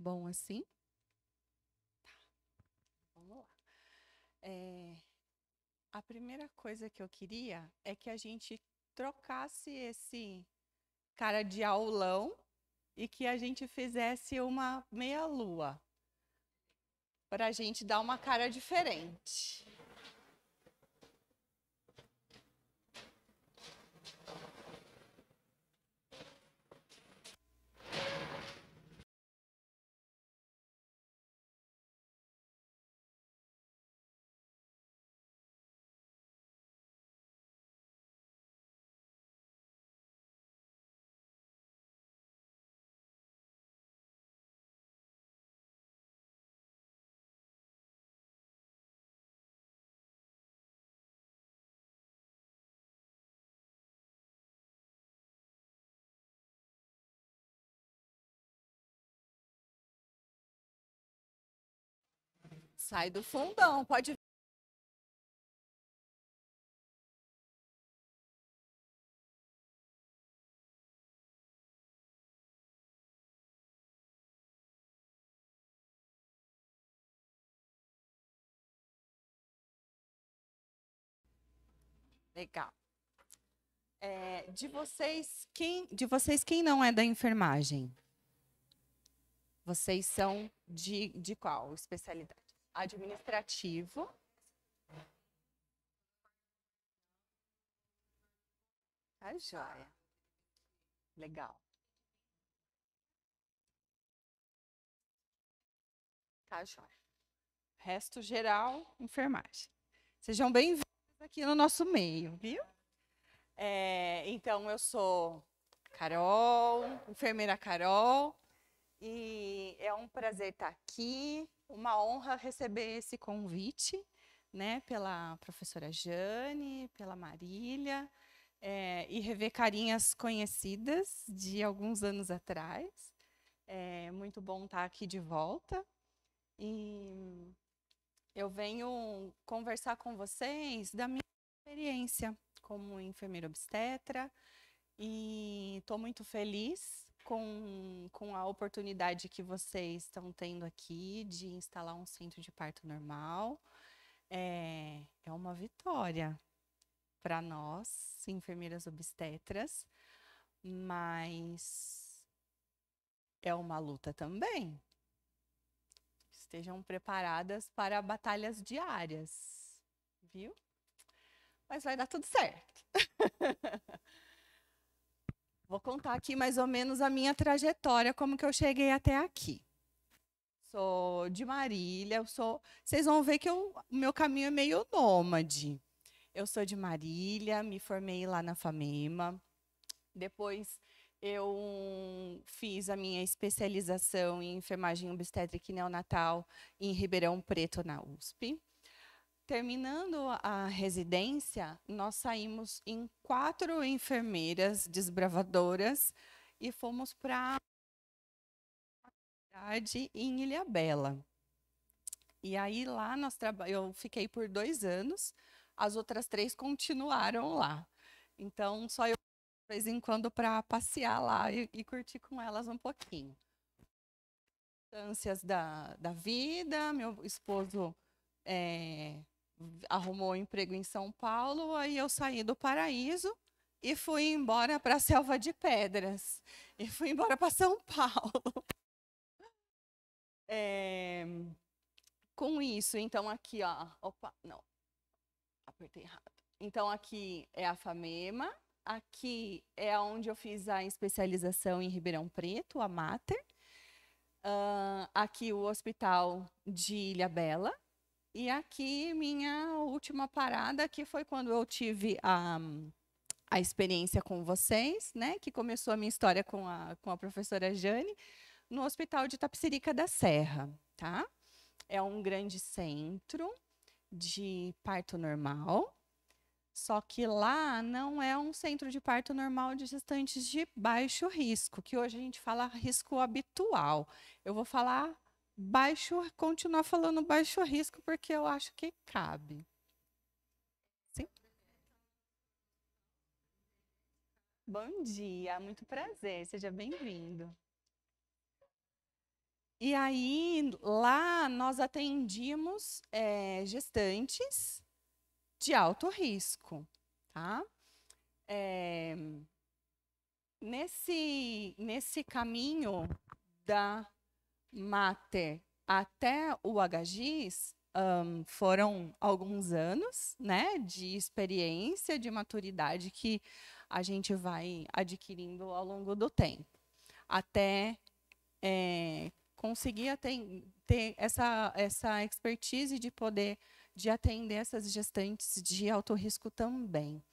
bom assim? Tá, vamos lá. A primeira coisa que eu queria é que a gente trocasse esse cara de aulão e que a gente fizesse uma meia-lua, para a gente dar uma cara diferente. Sai do fundão, pode. Legal. De vocês, quem não é da enfermagem? Vocês são de qual especialidade? Administrativo. Tá joia. Legal. Tá joia. Resto geral, enfermagem. Sejam bem-vindos aqui no nosso meio, viu? Então, eu sou Carol, enfermeira Carol, e é um prazer estar aqui, uma honra receber esse convite, né, pela professora Jane, pela Marília, e rever carinhas conhecidas de alguns anos atrás. É muito bom estar aqui de volta. E eu venho conversar com vocês da minha experiência como enfermeira obstetra e estou muito feliz com a oportunidade que vocês estão tendo aqui de instalar um centro de parto normal. É uma vitória para nós, enfermeiras obstetras, mas é uma luta também. Estejam preparadas para batalhas diárias, viu? Mas vai dar tudo certo. Vou contar aqui mais ou menos a minha trajetória, como que eu cheguei até aqui. Sou de Marília, vocês vão ver que o meu caminho é meio nômade. Eu sou de Marília, me formei lá na FAMEMA. Depois eu fiz a minha especialização em enfermagem obstétrica e neonatal em Ribeirão Preto, na USP. Terminando a residência, nós saímos em 4 enfermeiras desbravadoras e fomos para a cidade em Ilhabela. E aí lá eu fiquei por 2 anos, as outras 3 continuaram lá. Então, só eu de vez em quando para passear lá e curtir com elas um pouquinho. Circunstâncias da vida, meu esposo arrumou um emprego em São Paulo, aí eu saí do Paraíso e fui embora para a Selva de Pedras. E fui embora para São Paulo. Com isso, então aqui, ó. Opa, não. Apertei errado. Então aqui é a FAMEMA. Aqui é onde eu fiz a especialização em Ribeirão Preto, a Mater. Aqui o Hospital de Ilhabela. E aqui minha última parada, que foi quando eu tive a experiência com vocês, né? Que começou a minha história com a professora Jane, no Hospital de Itapecerica da Serra, tá? É um grande centro de parto normal, só que lá não é um centro de parto normal de gestantes de baixo risco, que hoje a gente fala risco habitual. Eu vou falar continuar falando baixo risco, porque eu acho que cabe. Sim? Bom dia, muito prazer, seja bem-vindo. E aí, lá, nós atendíamos gestantes de alto risco, tá? Nesse caminho da Mater até o HGIS, foram alguns anos, né, de experiência, de maturidade que a gente vai adquirindo ao longo do tempo, até conseguir ter essa expertise de poder de atender essas gestantes de alto risco também.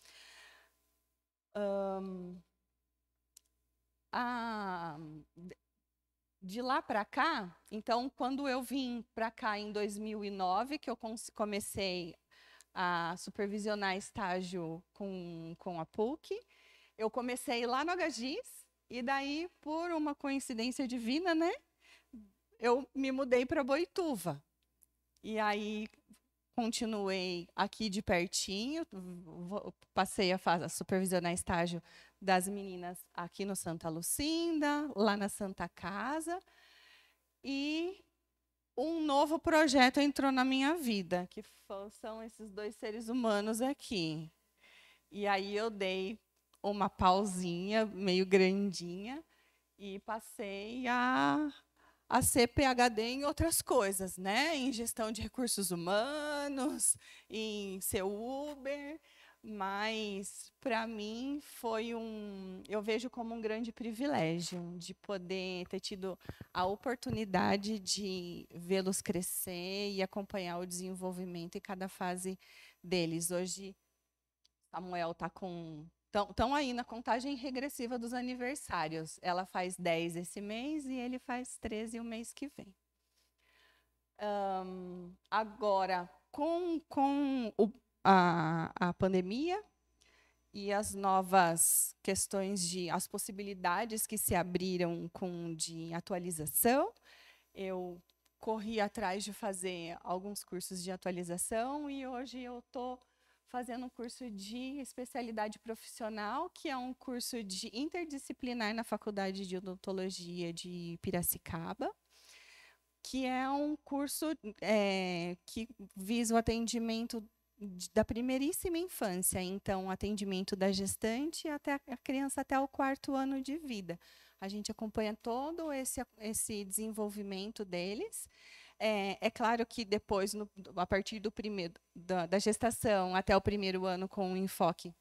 De lá para cá, então, quando eu vim para cá em 2009, que eu comecei a supervisionar estágio com a PUC, eu comecei lá no HGIS, e daí, por uma coincidência divina, né, eu me mudei para Boituva. E aí, continuei aqui de pertinho, passei a supervisionar estágio das meninas aqui no Santa Lucinda, lá na Santa Casa, e um novo projeto entrou na minha vida, que são esses dois seres humanos aqui. E aí eu dei uma pausinha meio grandinha e passei a ser PhD em outras coisas, né? Em gestão de recursos humanos, em ser Uber, mas para mim eu vejo como um grande privilégio de poder ter tido a oportunidade de vê-los crescer e acompanhar o desenvolvimento em cada fase deles. Hoje, Samuel está com estão aí na contagem regressiva dos aniversários. Ela faz 10 esse mês e ele faz 13 o mês que vem. Agora, com a pandemia e as novas questões as possibilidades que se abriram de atualização, eu corri atrás de fazer alguns cursos de atualização e hoje eu estou fazendo um curso de especialidade profissional, que é um curso de interdisciplinar na Faculdade de Odontologia de Piracicaba, que é um curso que visa o atendimento da primeiríssima infância, então, atendimento da gestante até a criança até o 4º ano de vida. A gente acompanha todo esse desenvolvimento deles. É claro que depois, a partir da gestação até o 1º ano, com um enfoque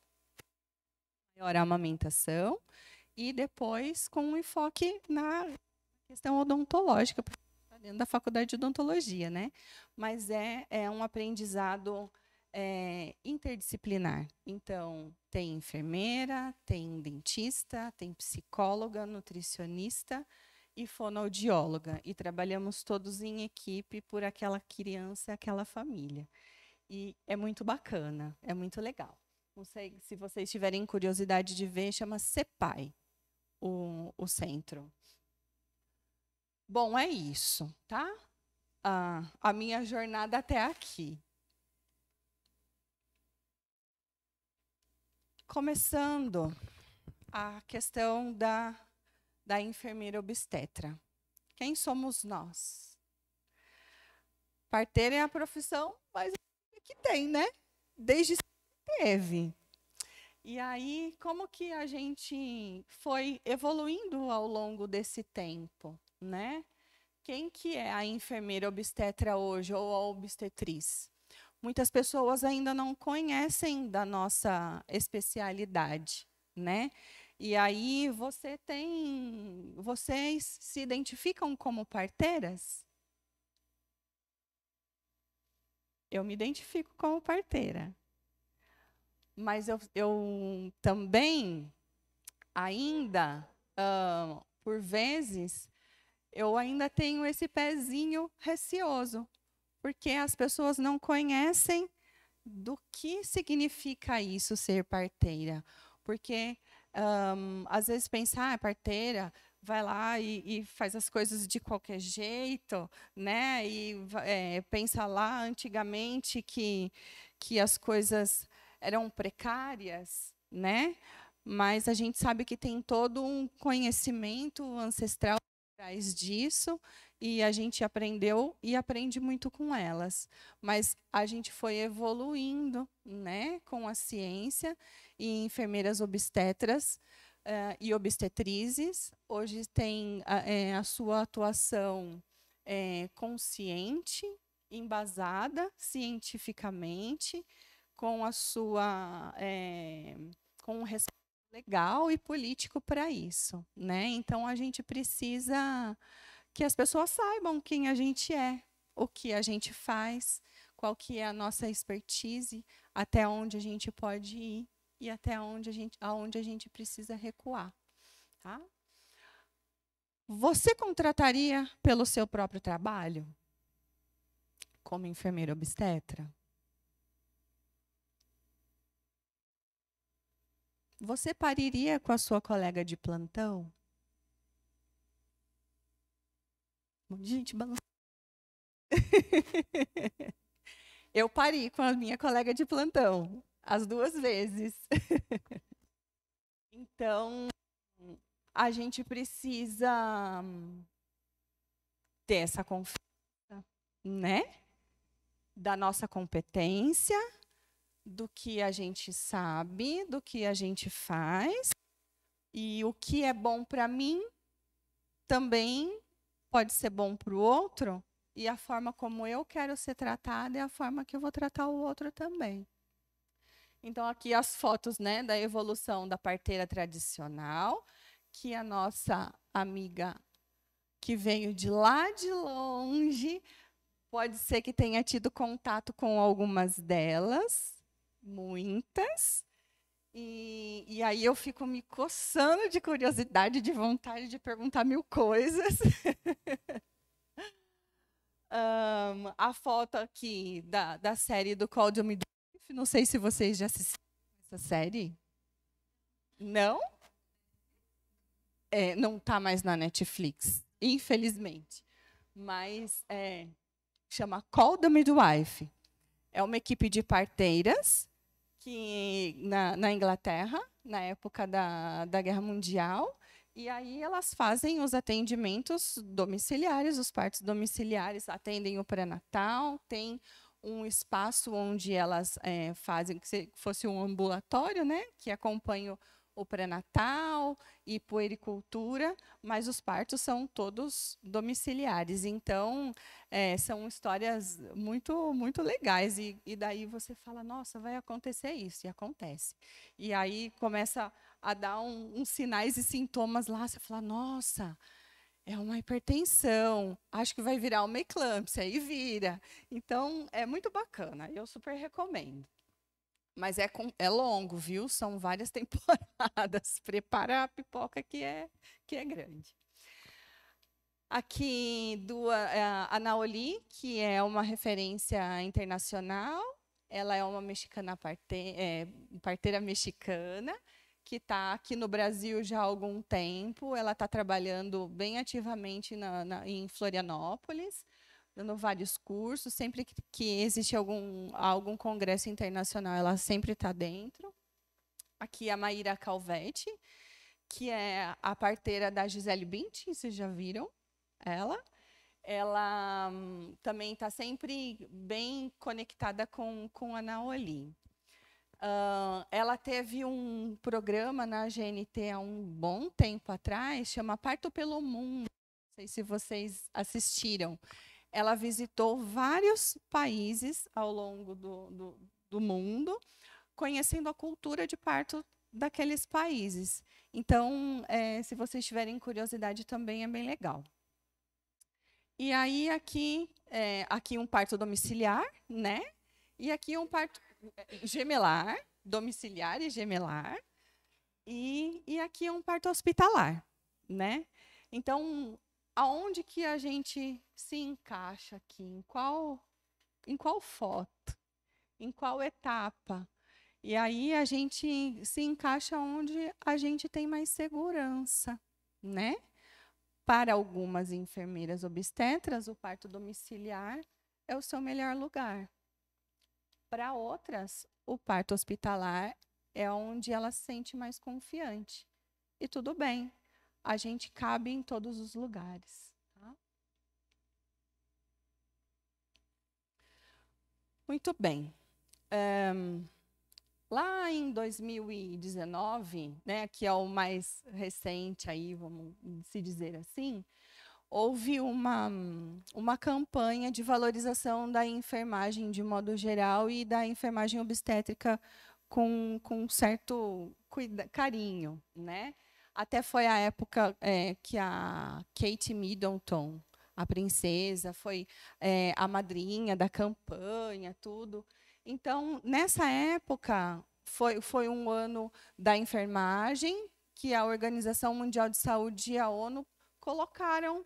maior à amamentação, e depois com um enfoque na questão odontológica, dentro da faculdade de odontologia, né? Mas é um aprendizado interdisciplinar. Então, tem enfermeira, tem dentista, tem psicóloga, nutricionista e fonoaudióloga. E trabalhamos todos em equipe por aquela criança, aquela família. E é muito bacana, é muito legal. Não sei se vocês tiverem curiosidade de ver, chama CEPAI, o centro. Bom, é isso, tá? A minha jornada até aqui. Começando a questão da enfermeira obstetra. Quem somos nós? Parteira é a profissão mais que tem, né? Desde sempre teve. E aí, como que a gente foi evoluindo ao longo desse tempo, né? Quem que é a enfermeira obstetra hoje, ou a obstetriz? Muitas pessoas ainda não conhecem da nossa especialidade, né? E aí vocês se identificam como parteiras? Eu me identifico como parteira. Mas eu também, ainda, por vezes, eu ainda tenho esse pezinho receoso, porque as pessoas não conhecem do que significa isso, ser parteira. Porque, às vezes, pensar, parteira, vai lá e faz as coisas de qualquer jeito, né? E pensa lá, antigamente, que as coisas eram precárias, né? Mas a gente sabe que tem todo um conhecimento ancestral atrás disso, e a gente aprendeu e aprende muito com elas. Mas a gente foi evoluindo, né, com a ciência e enfermeiras obstetras e obstetrizes. Hoje tem a sua atuação consciente, embasada cientificamente, com a sua com um respeito legal e político para isso, né? Então a gente precisa que as pessoas saibam quem a gente é, o que a gente faz, qual que é a nossa expertise, até onde a gente pode ir e até aonde a gente precisa recuar, tá? Você contrataria pelo seu próprio trabalho como enfermeira obstetra? Você pariria com a sua colega de plantão? Gente, balança. Eu pari com a minha colega de plantão, as 2 vezes. Então, a gente precisa ter essa confiança, né? Da nossa competência, do que a gente sabe, do que a gente faz. E o que é bom para mim também pode ser bom para o outro. E a forma como eu quero ser tratada é a forma que eu vou tratar o outro também. Então, aqui as fotos, né, da evolução da parteira tradicional, que a nossa amiga que veio de lá de longe, pode ser que tenha tido contato com algumas delas, muitas. E aí eu fico me coçando de curiosidade, de vontade de perguntar 1000 coisas. A foto aqui da série do Call Me Duty, não sei se vocês já assistiram essa série. Não? Não está mais na Netflix, infelizmente. Mas chama Call the Midwife. É uma equipe de parteiras que na Inglaterra, na época da Guerra Mundial, e aí elas fazem os atendimentos domiciliares, os partos domiciliares, atendem o pré-natal, tem um espaço onde elas fazem, que se fosse um ambulatório, né, que acompanha o pré-natal e puericultura, mas os partos são todos domiciliares. Então, são histórias muito, muito legais. E daí você fala, nossa, vai acontecer isso, e acontece. E aí começa a dar uns sinais e sintomas lá, você fala, nossa, é uma hipertensão, acho que vai virar uma eclâmpsia, e vira. Então, é muito bacana, eu super recomendo. Mas é longo, viu? São várias temporadas. Prepara a pipoca que é grande. Aqui, a Naoli, que é uma referência internacional. Ela é uma mexicana parteira mexicana, que está aqui no Brasil já há algum tempo. Ela está trabalhando bem ativamente em Florianópolis, dando vários cursos. Sempre que existe algum congresso internacional, ela sempre está dentro. Aqui a Maíra Calvetti, que é a parteira da Gisele Bündchen, vocês já viram ela? Ela também está sempre bem conectada com a Naoli. Ela teve um programa na GNT há um bom tempo atrás, chama Parto pelo Mundo. Não sei se vocês assistiram. Ela visitou vários países ao longo do mundo, conhecendo a cultura de parto daqueles países. Então, se vocês tiverem curiosidade, também é bem legal. E aí, aqui um parto domiciliar, né? E aqui um parto gemelar, domiciliar e gemelar. E aqui um parto hospitalar, né? Então, aonde que a gente se encaixa aqui? Em qual foto? Em qual etapa? E aí a gente se encaixa onde a gente tem mais segurança, né? Para algumas enfermeiras obstetras, o parto domiciliar é o seu melhor lugar. Para outras, o parto hospitalar é onde ela se sente mais confiante. E tudo bem, a gente cabe em todos os lugares. Tá? Muito bem. Lá em 2019, né, que é o mais recente aí, vamos se dizer assim, houve uma campanha de valorização da enfermagem de modo geral e da enfermagem obstétrica com certo carinho, né? Até foi a época que a Kate Middleton, a princesa, foi a madrinha da campanha, tudo. Então, nessa época, foi um ano da enfermagem, que a Organização Mundial de Saúde e a ONU colocaram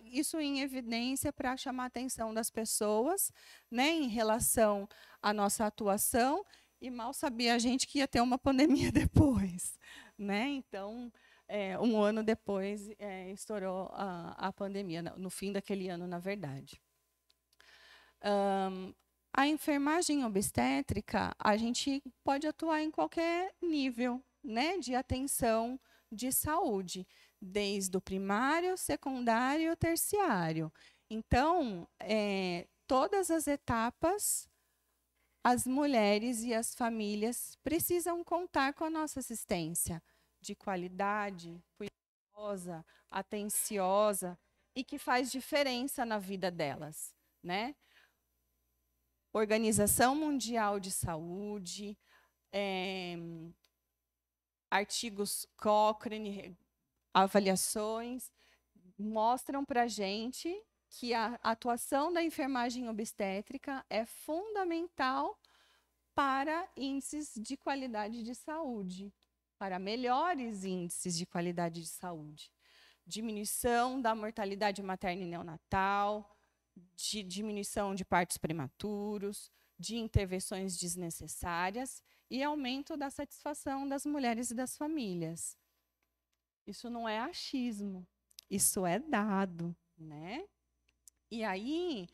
isso em evidência para chamar a atenção das pessoas, né, em relação à nossa atuação, e mal sabia a gente que ia ter uma pandemia depois, né? Então, um ano depois, estourou a pandemia, no fim daquele ano, na verdade. A enfermagem obstétrica, a gente pode atuar em qualquer nível, né, de atenção de saúde, desde o primário, secundário, terciário. Então, todas as etapas, as mulheres e as famílias precisam contar com a nossa assistência de qualidade, cuidadosa, atenciosa e que faz diferença na vida delas, né? Organização Mundial de Saúde, artigos Cochrane, avaliações, mostram para a gente que a atuação da enfermagem obstétrica é fundamental para índices de qualidade de saúde, para melhores índices de qualidade de saúde. Diminuição da mortalidade materna e neonatal, de diminuição de partos prematuros, de intervenções desnecessárias e aumento da satisfação das mulheres e das famílias. Isso não é achismo, isso é dado, né? E aí,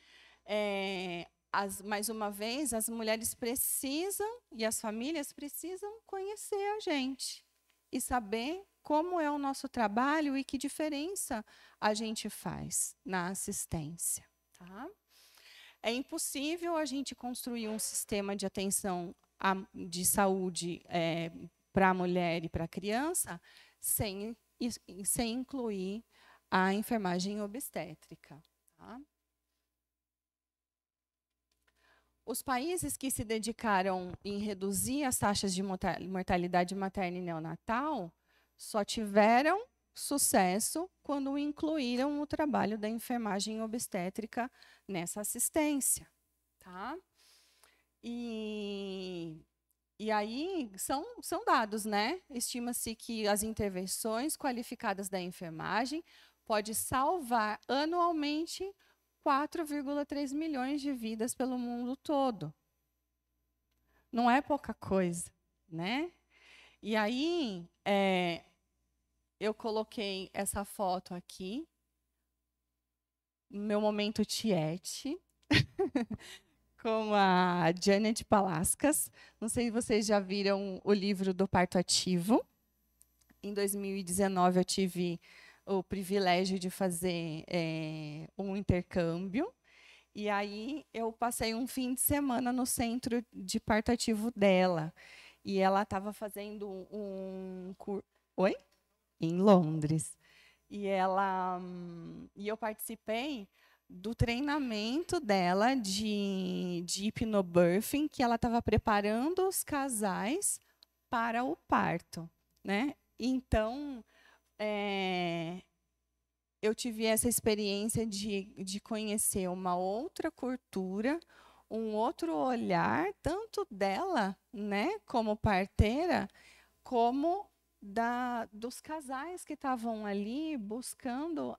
mais uma vez, as mulheres precisam e as famílias precisam conhecer a gente e saber como é o nosso trabalho e que diferença a gente faz na assistência. Tá? É impossível a gente construir um sistema de atenção de saúde para a mulher e para a criança sem incluir a enfermagem obstétrica. Tá? Os países que se dedicaram em reduzir as taxas de mortalidade materna e neonatal só tiveram sucesso quando incluíram o trabalho da enfermagem obstétrica nessa assistência. Tá? E aí são dados, né? Estima-se que as intervenções qualificadas da enfermagem podem salvar anualmente 4,3 milhões de vidas pelo mundo todo. Não é pouca coisa, né? E aí, eu coloquei essa foto aqui, meu momento Tiete, com a Janet Palascas. Não sei se vocês já viram o livro do Parto Ativo. Em 2019, eu tive o privilégio de fazer um intercâmbio. E aí, eu passei um fim de semana no centro de parto ativo dela. E ela estava fazendo um curso... Oi? Em Londres. E eu participei do treinamento dela de hipnobirthing, que ela estava preparando os casais para o parto, né? Então, eu tive essa experiência de conhecer uma outra cultura, um outro olhar, tanto dela, né, como parteira, como dos casais que estavam ali buscando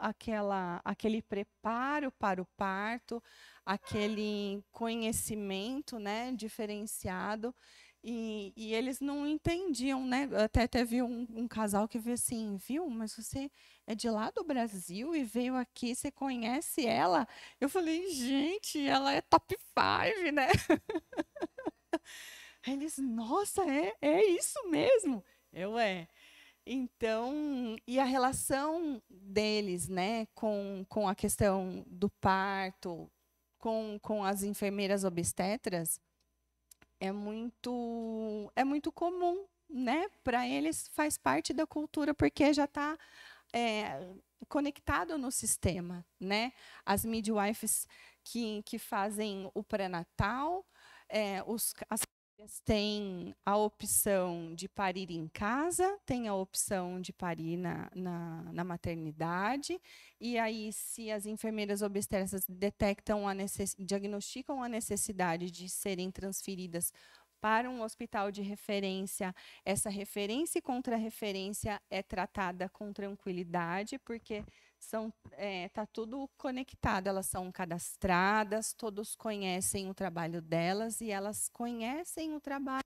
aquele preparo para o parto, aquele conhecimento, né, diferenciado. E eles não entendiam, né? Até teve um casal que veio assim, viu? Mas você é de lá do Brasil e veio aqui, você conhece ela? Eu falei, gente, ela é top 5, né? Eles, nossa, é isso mesmo? Então, e a relação deles, né, com a questão do parto, com as enfermeiras obstetras é muito comum, né? Para eles faz parte da cultura, porque já está conectado no sistema, né? As midwives que fazem o pré-natal, as famílias têm a opção de parir em casa, tem a opção de parir na maternidade, e aí, se as enfermeiras obstetras diagnosticam a necessidade de serem transferidas para um hospital de referência, essa referência e contra-referência é tratada com tranquilidade, porque está tudo conectado, elas são cadastradas, todos conhecem o trabalho delas e elas conhecem o trabalho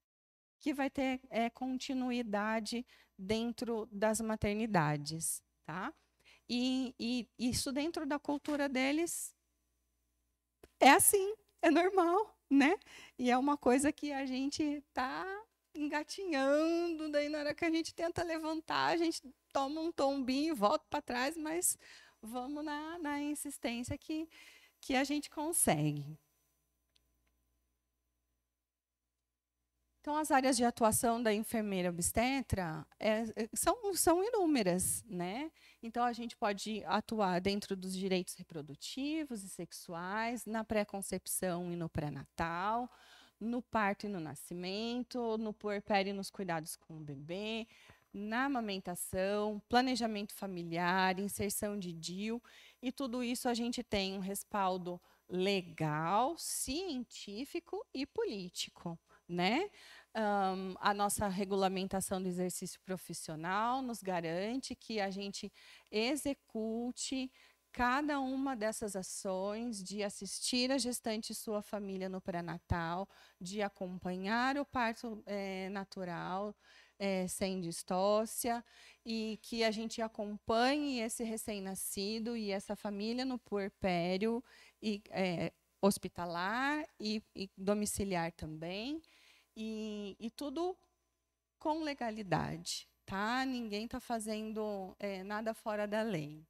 que vai ter continuidade dentro das maternidades, tá? E isso dentro da cultura deles é assim, é normal, né? E é uma coisa que a gente está engatinhando, daí na hora que a gente tenta levantar, a gente toma um tombinho, volta para trás, mas vamos na insistência que a gente consegue. Então, as áreas de atuação da enfermeira obstetra são inúmeras, né? Então, a gente pode atuar dentro dos direitos reprodutivos e sexuais, na pré-concepção e no pré-natal, no parto e no nascimento, no puerpério e nos cuidados com o bebê, na amamentação, planejamento familiar, inserção de DIU, e tudo isso a gente tem um respaldo legal, científico e político, né? A nossa regulamentação do exercício profissional nos garante que a gente execute cada uma dessas ações de assistir a gestante e sua família no pré-natal, de acompanhar o parto natural, sem distócia, e que a gente acompanhe esse recém-nascido e essa família no puerpério e, hospitalar e domiciliar também, e tudo com legalidade, tá? Ninguém está fazendo nada fora da lei.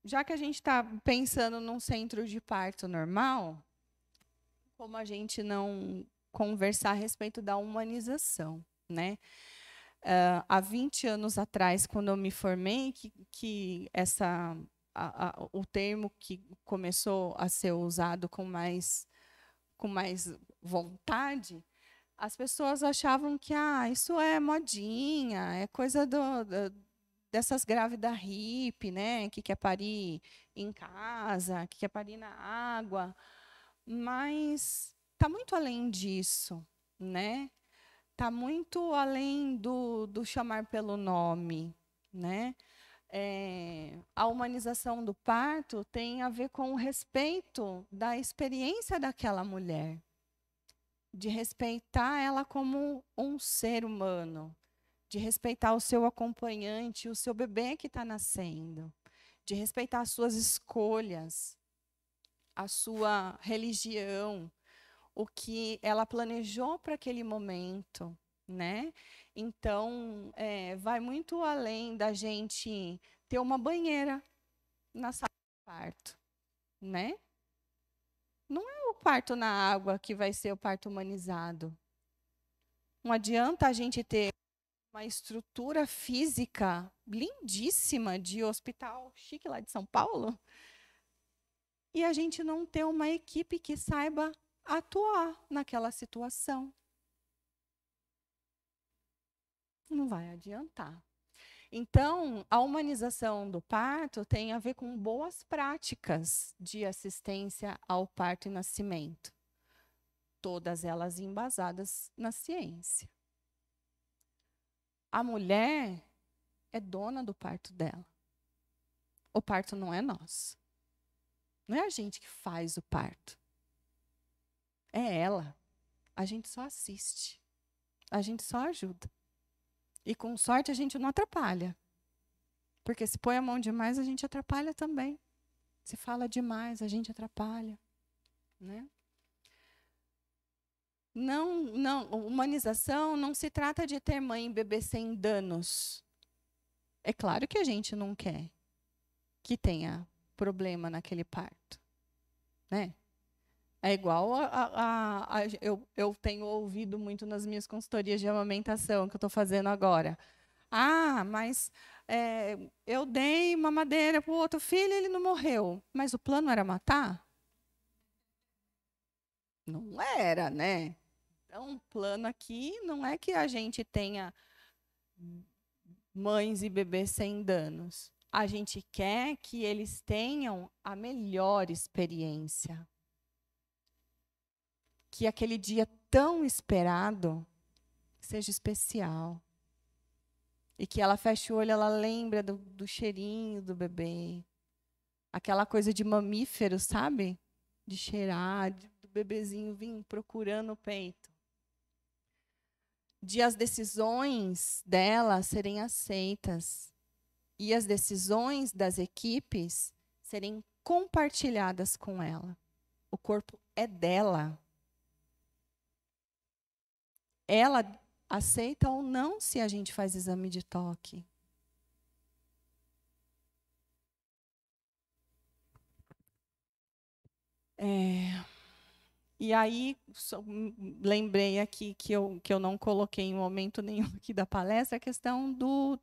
Já que a gente está pensando num centro de parto normal, como a gente não conversar a respeito da humanização, né? Há 20 anos atrás, quando eu me formei, que o termo que começou a ser usado com mais vontade, as pessoas achavam que isso é modinha, é coisa dessas grávidas hippie, né, que quer parir em casa, que quer parir na água, mas está muito além disso, né? Está muito além do chamar pelo nome, né? A humanização do parto tem a ver com o respeito da experiência daquela mulher, de respeitar ela como um ser humano, de respeitar o seu acompanhante, o seu bebê que está nascendo, de respeitar as suas escolhas, a sua religião, o que ela planejou para aquele momento, né? Então, vai muito além da gente ter uma banheira na sala de parto, né? Não é o parto na água que vai ser o parto humanizado. Não adianta a gente ter uma estrutura física lindíssima de hospital chique lá de São Paulo e a gente não ter uma equipe que saiba atuar naquela situação. Não vai adiantar. Então, a humanização do parto tem a ver com boas práticas de assistência ao parto e nascimento, todas elas embasadas na ciência. A mulher é dona do parto dela. O parto não é nosso. Não é a gente que faz o parto. É ela. A gente só assiste. A gente só ajuda. E com sorte a gente não atrapalha. Porque se põe a mão demais, a gente atrapalha também. Se fala demais, a gente atrapalha, né? Humanização não se trata de ter mãe e bebê sem danos. É claro que a gente não quer. que tenha problema naquele parto, né? É igual eu tenho ouvido muito nas minhas consultorias de amamentação que eu estou fazendo agora. Ah, mas eu dei mamadeira para o outro filho e ele não morreu. Mas o plano era matar? Não era, né? Então, o plano aqui não é que a gente tenha mães e bebês sem danos. A gente quer que eles tenham a melhor experiência. Que aquele dia tão esperado seja especial. E que ela feche o olho, ela lembra do cheirinho do bebê. Aquela coisa de mamífero, sabe? De cheirar, do bebezinho vir procurando o peito. De as decisões dela serem aceitas. E as decisões das equipes serem compartilhadas com ela. O corpo é dela. Ela aceita ou não se a gente faz exame de toque. E aí, lembrei aqui que eu não coloquei em momento nenhum aqui da palestra a questão do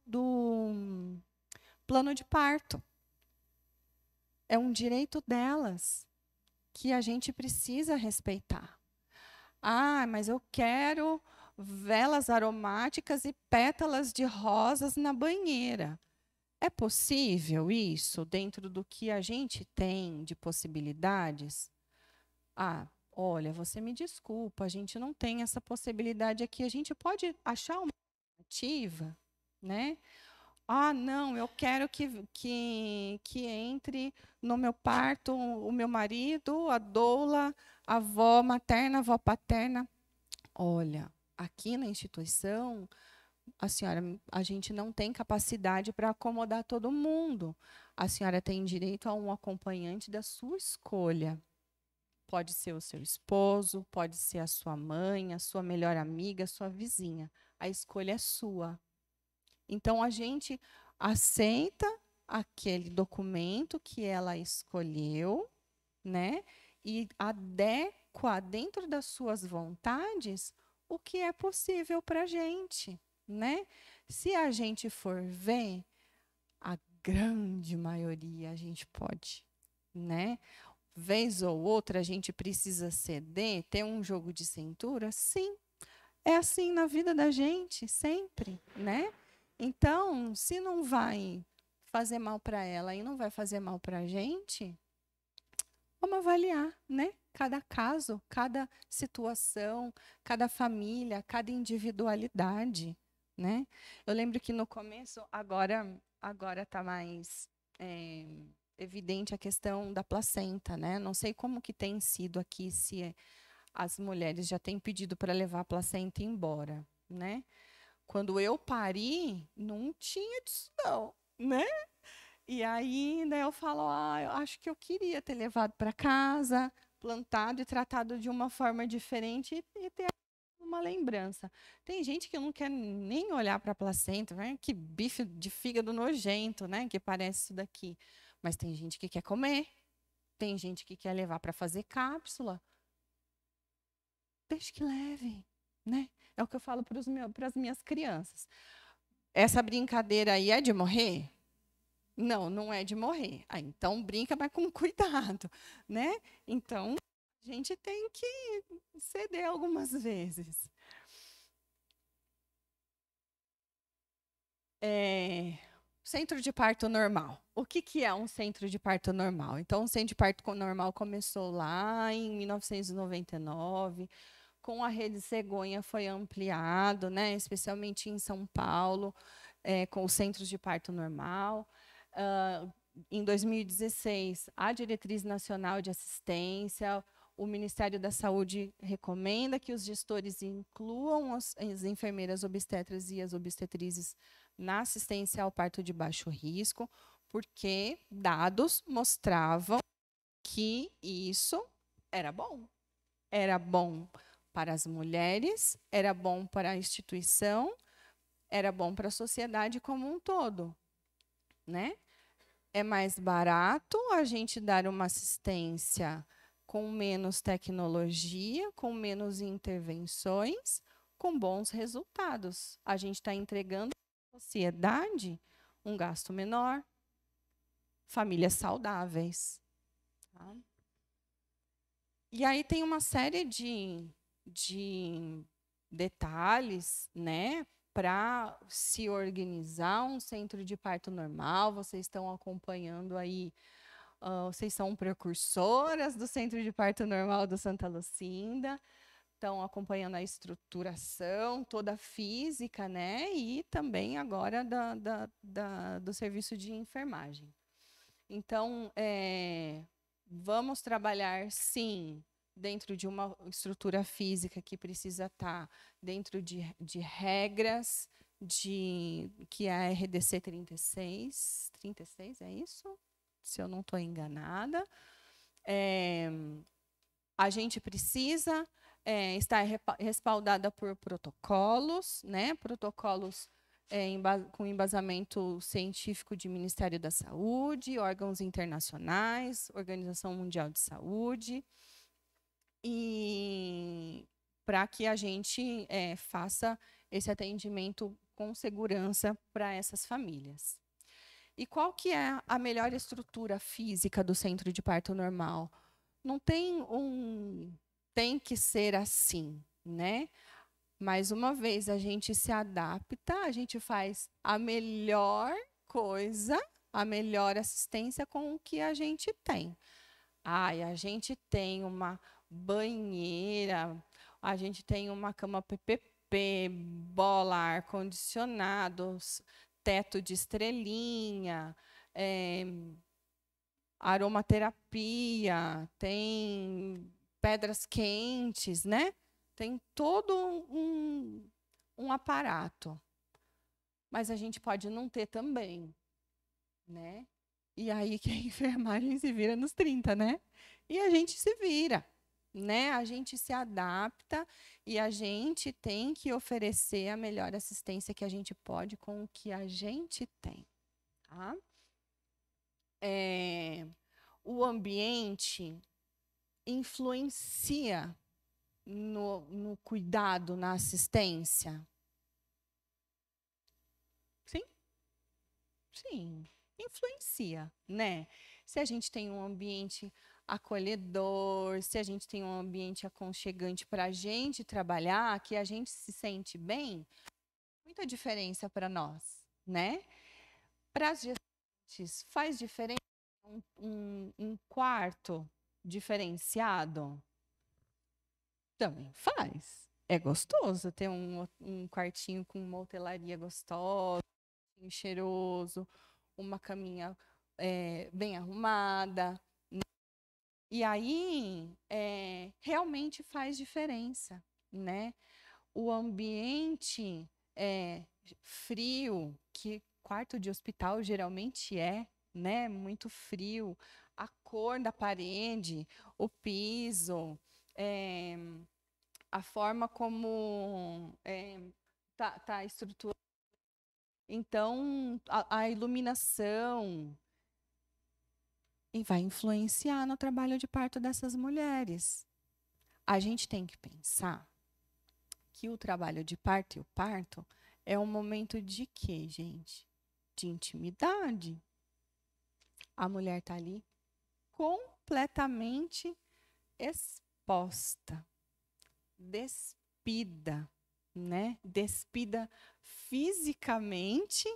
plano de parto. É um direito delas que a gente precisa respeitar. Ah, mas eu quero velas aromáticas e pétalas de rosas na banheira. É possível isso dentro do que a gente tem de possibilidades? Ah, olha, você me desculpa, a gente não tem essa possibilidade aqui. A gente pode achar uma alternativa, né? Ah, não, eu quero que entre no meu parto o meu marido, a doula, a avó materna, a avó paterna. Olha, aqui na instituição, a gente não tem capacidade para acomodar todo mundo. A senhora tem direito a um acompanhante da sua escolha. Pode ser o seu esposo, pode ser a sua mãe, a sua melhor amiga, a sua vizinha. A escolha é sua. Então, a gente aceita aquele documento que ela escolheu, né? E adequa dentro das suas vontades o que é possível para a gente, né? Se a gente for ver, a grande maioria a gente pode, né? Vez ou outra a gente precisa ceder, ter um jogo de cintura? Sim, é assim na vida da gente, sempre, né? Então, se não vai fazer mal para ela e não vai fazer mal para a gente, vamos avaliar, né? Cada caso, cada situação, cada família, cada individualidade, né? Eu lembro que no começo, agora está mais evidente a questão da placenta, né? Não sei como que tem sido aqui, se as mulheres já têm pedido para levar a placenta embora, né? Quando eu pari, não tinha disso não, né? E aí, né, eu falo, eu acho que eu queria ter levado para casa, plantado e tratado de uma forma diferente e ter uma lembrança. Tem gente que não quer nem olhar para a placenta, né? Que bife de fígado nojento, né? Que parece isso daqui. Mas tem gente que quer comer, tem gente que quer levar para fazer cápsula. Deixe que leve, né? É o que eu falo para as minhas crianças. Essa brincadeira aí é de morrer? Não, não é de morrer. Ah, então brinca, mas com cuidado, né? Então a gente tem que ceder algumas vezes. Centro de parto normal. O que é um centro de parto normal? Então, o centro de parto normal começou lá em 1999, com a Rede Cegonha foi ampliado, né? Especialmente em São Paulo, com os centros de parto normal. Em 2016, a Diretriz Nacional de Assistência, o Ministério da Saúde recomenda que os gestores incluam as enfermeiras obstetras e as obstetrizes na assistência ao parto de baixo risco, porque dados mostravam que isso era bom. Era bom para as mulheres, era bom para a instituição, era bom para a sociedade como um todo, né? é mais barato a gente dar uma assistência com menos tecnologia, com menos intervenções, com bons resultados. A gente está entregando à sociedade um gasto menor, famílias saudáveis. Tá? E aí tem uma série de detalhes, né, para se organizar um centro de parto normal. Vocês estão acompanhando aí, vocês são precursoras do Centro de Parto Normal do Santa Lucinda, estão acompanhando a estruturação toda física, né, e também agora do serviço de enfermagem. Então, vamos trabalhar, sim, dentro de uma estrutura física que precisa estar dentro de regras que é a RDC 36, é isso? Se eu não estou enganada. A gente precisa estar respaldada por protocolos, né? Protocolos com embasamento científico de Ministério da Saúde, órgãos internacionais, Organização Mundial de Saúde, e para que a gente faça esse atendimento com segurança para essas famílias. E qual que é a melhor estrutura física do centro de parto normal? Não tem que ser assim, né? Mais uma vez, a gente se adapta, a gente faz a melhor coisa, a melhor assistência com o que a gente tem. Ai, a gente tem uma banheira, a gente tem uma cama PPP, bola, ar-condicionado, teto de estrelinha, aromaterapia, tem pedras quentes, né? Tem todo um aparato. Mas a gente pode não ter também, né? E aí que a enfermagem se vira nos 30, né? E a gente se vira, né? A gente se adapta e a gente tem que oferecer a melhor assistência que a gente pode com o que a gente tem, tá? O ambiente influencia no cuidado, na assistência? Sim? Sim, influencia, né? Se a gente tem um ambiente acolhedor, se a gente tem um ambiente aconchegante para a gente trabalhar, que a gente se sente bem, muita diferença para nós, né? Para as gestantes, faz diferença um quarto diferenciado? Também faz. É gostoso ter um quartinho com uma hotelaria gostosa, cheiroso, uma caminha bem arrumada. E aí, realmente faz diferença, né? O ambiente frio, que quarto de hospital geralmente né? Muito frio, a cor da parede, o piso, a forma como tá estruturado. Então, a iluminação e vai influenciar no trabalho de parto dessas mulheres. A gente tem que pensar que o trabalho de parto e o parto é um momento de quê, gente? De intimidade. A mulher está ali completamente exposta, despida, né? Despida fisicamente,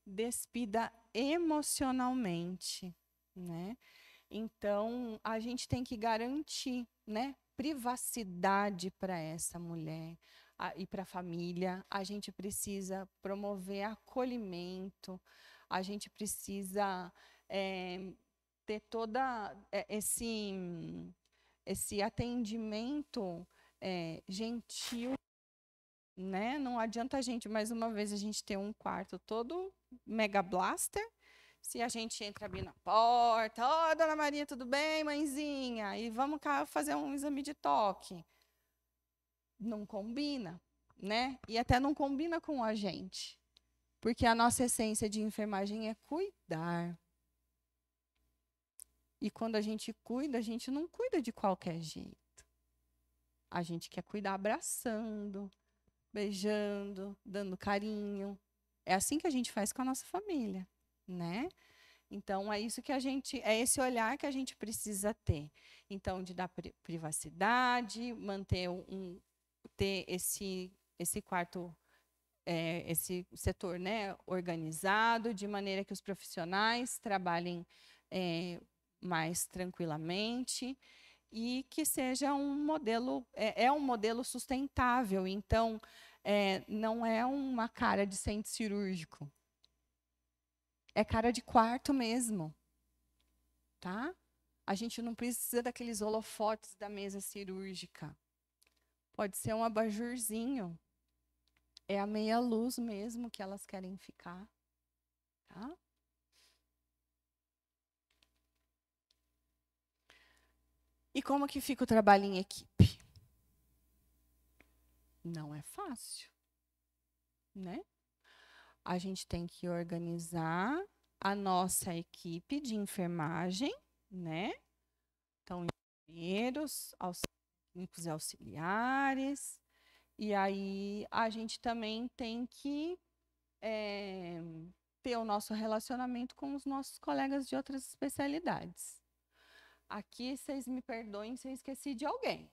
despida emocionalmente, né? Então, a gente tem que garantir, né, privacidade para essa mulher e para a família. A gente precisa promover acolhimento, a gente precisa ter toda esse atendimento gentil, né? Não adianta a gente, mais uma vez, a gente ter um quarto todo mega blaster, se a gente entra ali na porta, ó, dona Maria, tudo bem, mãezinha? E vamos cá fazer um exame de toque. Não combina, né? E até não combina com a gente, porque a nossa essência de enfermagem é cuidar, E quando a gente não cuida de qualquer jeito. A gente quer cuidar abraçando, beijando, dando carinho. É assim que a gente faz com a nossa família, né? Então, é isso que é esse olhar que a gente precisa ter. Então, de dar privacidade, manter ter esse quarto, esse setor, né, organizado, de maneira que os profissionais trabalhem mais tranquilamente e que seja um modelo, um modelo sustentável. Então, não é uma cara de centro cirúrgico. É cara de quarto mesmo, tá? A gente não precisa daqueles holofotes da mesa cirúrgica. Pode ser um abajurzinho. É a meia luz mesmo que elas querem ficar, tá? E como que fica o trabalho em equipe? Não é fácil, né? A gente tem que organizar a nossa equipe de enfermagem, né? Então, enfermeiros, técnicos e auxiliares. E aí, a gente também tem que ter o nosso relacionamento com os nossos colegas de outras especialidades. Aqui, vocês me perdoem se eu esqueci de alguém.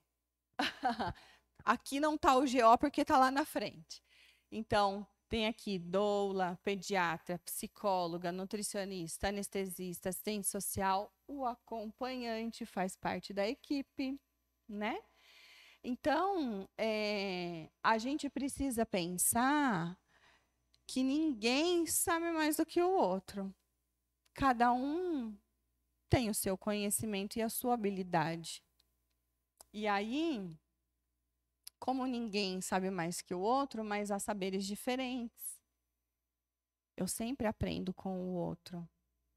Aqui não está o GO porque está lá na frente. Então, tem aqui doula, pediatra, psicóloga, nutricionista, anestesista, assistente social. O acompanhante faz parte da equipe, né? Então, a gente precisa pensar que ninguém sabe mais do que o outro. Cada um tem o seu conhecimento e a sua habilidade. E aí, como ninguém sabe mais que o outro, mas há saberes diferentes. Eu sempre aprendo com o outro.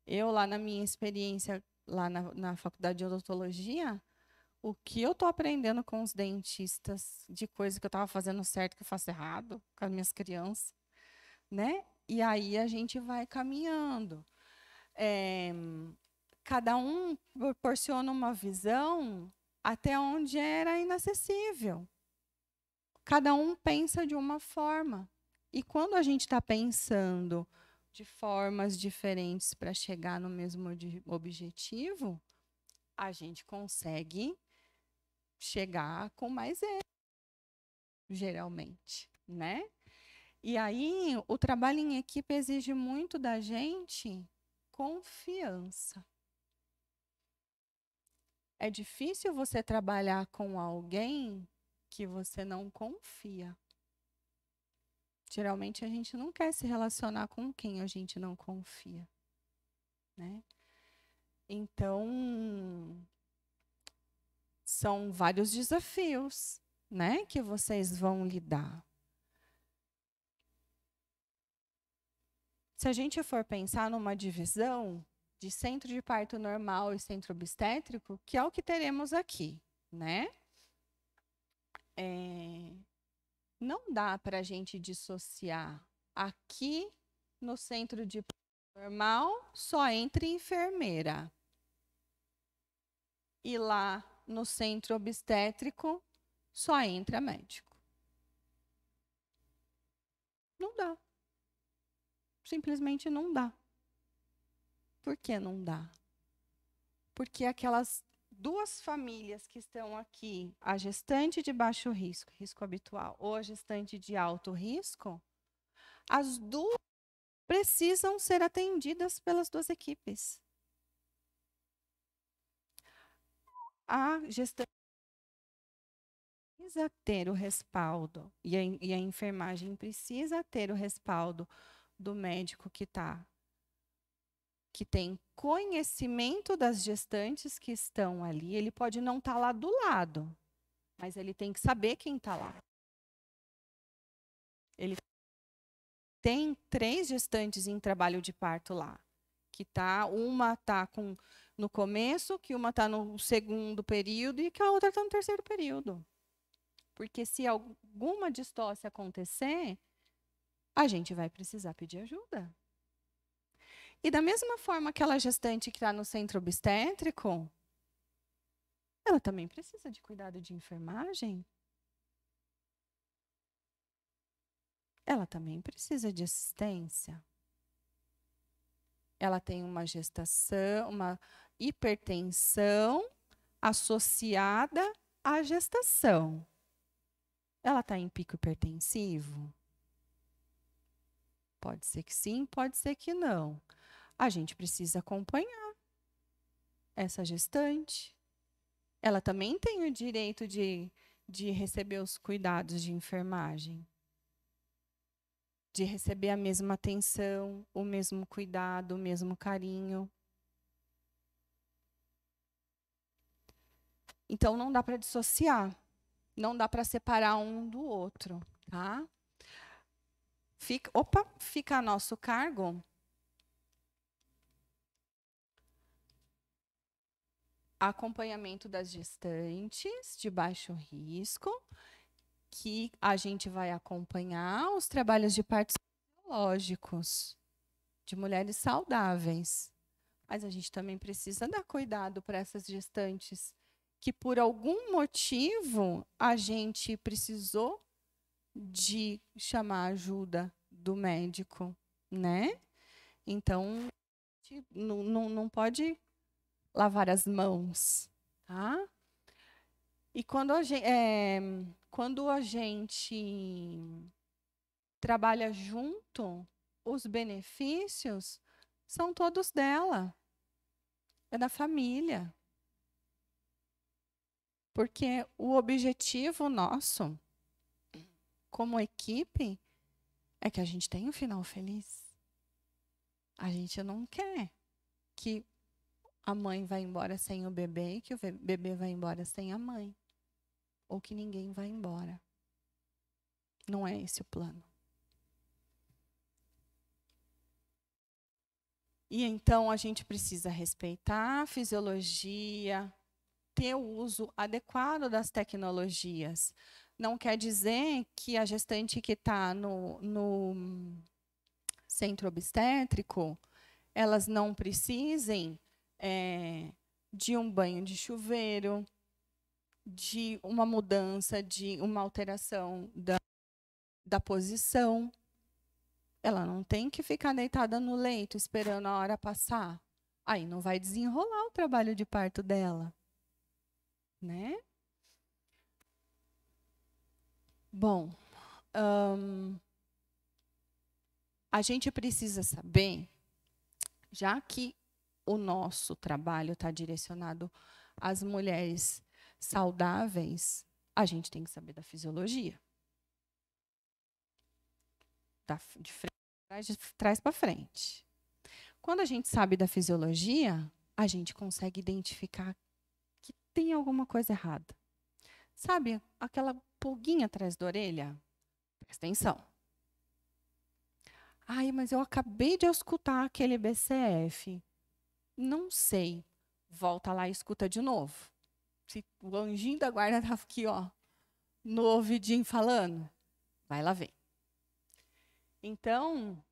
Eu, lá na minha experiência, lá na faculdade de odontologia, o que eu estou aprendendo com os dentistas de coisa que eu estava fazendo certo, que eu faço errado, com as minhas crianças, né? E aí a gente vai caminhando. Cada um proporciona uma visão até onde era inacessível. Cada um pensa de uma forma. E quando a gente está pensando de formas diferentes para chegar no mesmo objetivo, a gente consegue chegar com mais êxito, geralmente, né? E aí, o trabalho em equipe exige muito da gente confiança. É difícil você trabalhar com alguém que você não confia. Geralmente a gente não quer se relacionar com quem a gente não confia, né? Então, são vários desafios, né, que vocês vão lidar. Se a gente for pensar numa divisão de centro de parto normal e centro obstétrico, que é o que teremos aqui, né? Não dá para a gente dissociar. Aqui, no centro de parto normal, só entra enfermeira. E lá, no centro obstétrico, só entra médico. Não dá. Simplesmente não dá. Por que não dá? Porque aquelas duas famílias que estão aqui, a gestante de baixo risco, risco habitual, ou a gestante de alto risco, as duas precisam ser atendidas pelas duas equipes. A gestante precisa ter o respaldo, e a enfermagem precisa ter o respaldo do médico que tem conhecimento das gestantes que estão ali. Ele pode não estar lá do lado, mas ele tem que saber quem está lá. Ele tem 3 gestantes em trabalho de parto lá, que uma está no começo, que uma está no segundo período e que a outra está no terceiro período. Porque se alguma distócia acontecer, a gente vai precisar pedir ajuda. E da mesma forma, aquela gestante que está no centro obstétrico, ela também precisa de cuidado de enfermagem. Ela também precisa de assistência. Ela tem uma gestação, uma hipertensão associada à gestação. Ela está em pico hipertensivo? Pode ser que sim, pode ser que não. A gente precisa acompanhar essa gestante. Ela também tem o direito de receber os cuidados de enfermagem, de receber a mesma atenção, o mesmo cuidado, o mesmo carinho. Então, não dá para dissociar, não dá para separar um do outro, tá? Fica a nosso cargo acompanhamento das gestantes de baixo risco, que a gente vai acompanhar os trabalhos de partos fisiológicos de mulheres saudáveis. Mas a gente também precisa dar cuidado para essas gestantes que, por algum motivo, a gente precisou de chamar a ajuda do médico, né? Então, não pode lavar as mãos, tá? E quando a gente trabalha junto, os benefícios são todos dela, é da família. Porque o objetivo nosso, como equipe, é que a gente tenha um final feliz. A gente não quer que a mãe vá embora sem o bebê e que o bebê vá embora sem a mãe. Ou que ninguém vá embora. Não é esse o plano. E então a gente precisa respeitar a fisiologia, ter o uso adequado das tecnologias. Não quer dizer que a gestante que está no centro obstétrico, elas não precisem de um banho de chuveiro, de uma mudança, de uma alteração da posição. Ela não tem que ficar deitada no leito esperando a hora passar. Aí não vai desenrolar o trabalho de parto dela, né? Bom, a gente precisa saber, já que o nosso trabalho está direcionado às mulheres saudáveis, a gente tem que saber da fisiologia. De trás para frente. Quando a gente sabe da fisiologia, a gente consegue identificar que tem alguma coisa errada. Sabe aquela pulguinha atrás da orelha? Presta atenção. Ai, mas eu acabei de escutar aquele BCF. Não sei. Volta lá e escuta de novo. Se o anjinho da guarda estava aqui, ó, no ouvidinho falando, vai lá ver. Então,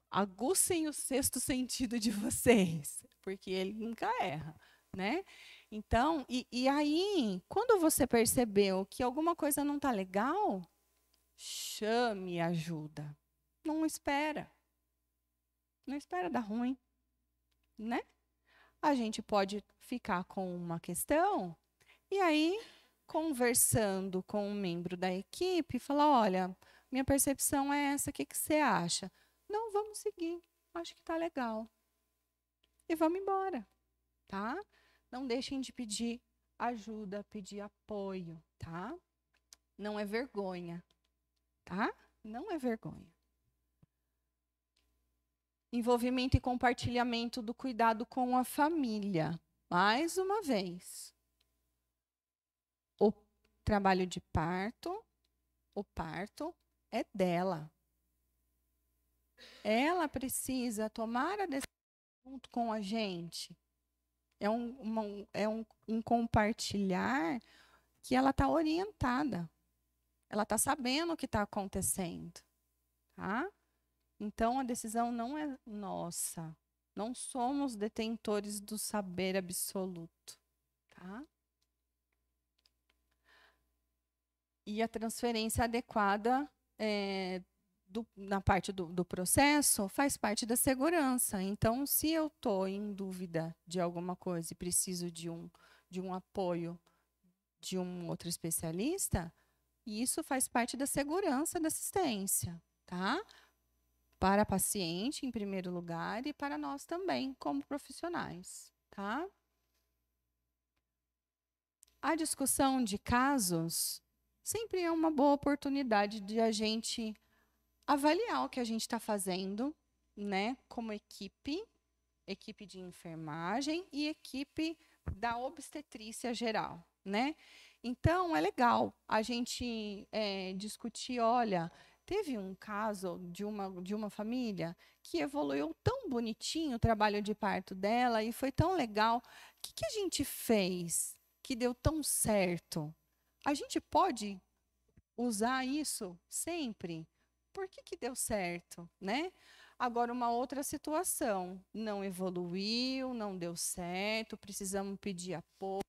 aguçem o sexto sentido de vocês, porque ele nunca erra, né? Então, e aí, quando você percebeu que alguma coisa não está legal, chame ajuda. Não espera. Não espera dar ruim, né? A gente pode ficar com uma questão e aí, conversando com um membro da equipe, falar, olha, minha percepção é essa, o que você acha? Não, vamos seguir, acho que está legal. E vamos embora, tá? Não deixem de pedir ajuda, pedir apoio, tá? Não é vergonha, tá? Não é vergonha. Envolvimento e compartilhamento do cuidado com a família. Mais uma vez. O trabalho de parto, o parto é dela. Ela precisa tomar a decisão junto com a gente. É um compartilhar que ela está orientada. Ela está sabendo o que está acontecendo. Tá? Então, a decisão não é nossa. Não somos detentores do saber absoluto, tá? E a transferência adequada na parte do processo faz parte da segurança. Então, se eu estou em dúvida de alguma coisa e preciso de um apoio de um outro especialista, isso faz parte da segurança da assistência, tá? Para a paciente, em primeiro lugar, e para nós também, como profissionais, tá? A discussão de casos sempre é uma boa oportunidade de a gente avaliar o que a gente está fazendo, né, como equipe de enfermagem e equipe da obstetrícia geral, né? Então, é legal a gente discutir, olha, teve um caso de uma família que evoluiu tão bonitinho o trabalho de parto dela e foi tão legal. O que a gente fez que deu tão certo? A gente pode usar isso sempre? Por que deu certo, né? Agora, uma outra situação, não evoluiu, não deu certo, precisamos pedir apoio.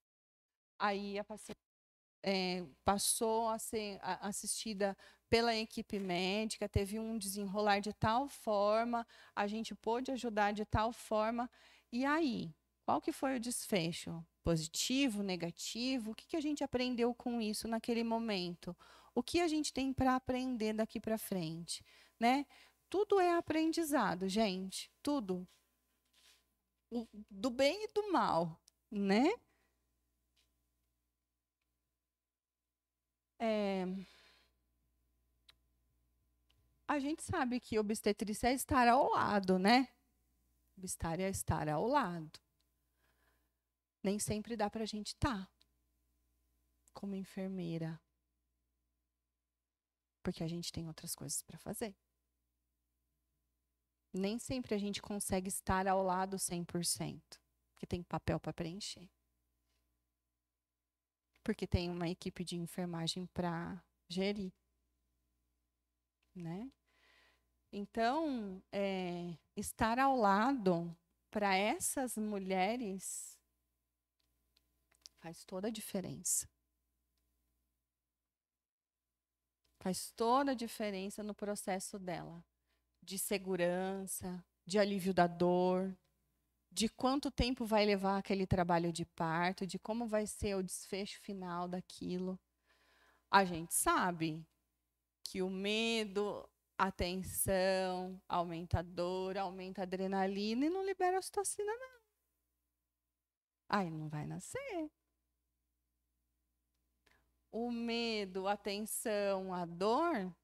Aí a paciente passou a ser assistida pela equipe médica, teve um desenrolar de tal forma, a gente pôde ajudar de tal forma. E aí, qual que foi o desfecho? Positivo, negativo? O que a gente aprendeu com isso naquele momento? O que a gente tem para aprender daqui para frente, né? Tudo é aprendizado, gente, tudo. Do bem e do mal, né? A gente sabe que obstetrícia é estar ao lado, né? Obstária é estar ao lado. Nem sempre dá para a gente estar como enfermeira, porque a gente tem outras coisas para fazer. Nem sempre a gente consegue estar ao lado 100%, porque tem papel para preencher. Porque tem uma equipe de enfermagem para gerir, né? Então, estar ao lado para essas mulheres faz toda a diferença. Faz toda a diferença no processo dela, de segurança, de alívio da dor, de quanto tempo vai levar aquele trabalho de parto, de como vai ser o desfecho final daquilo. A gente sabe que o medo, a tensão, aumenta a dor, aumenta a adrenalina e não libera a ocitocina, não. Aí não vai nascer. O medo, a tensão, a dor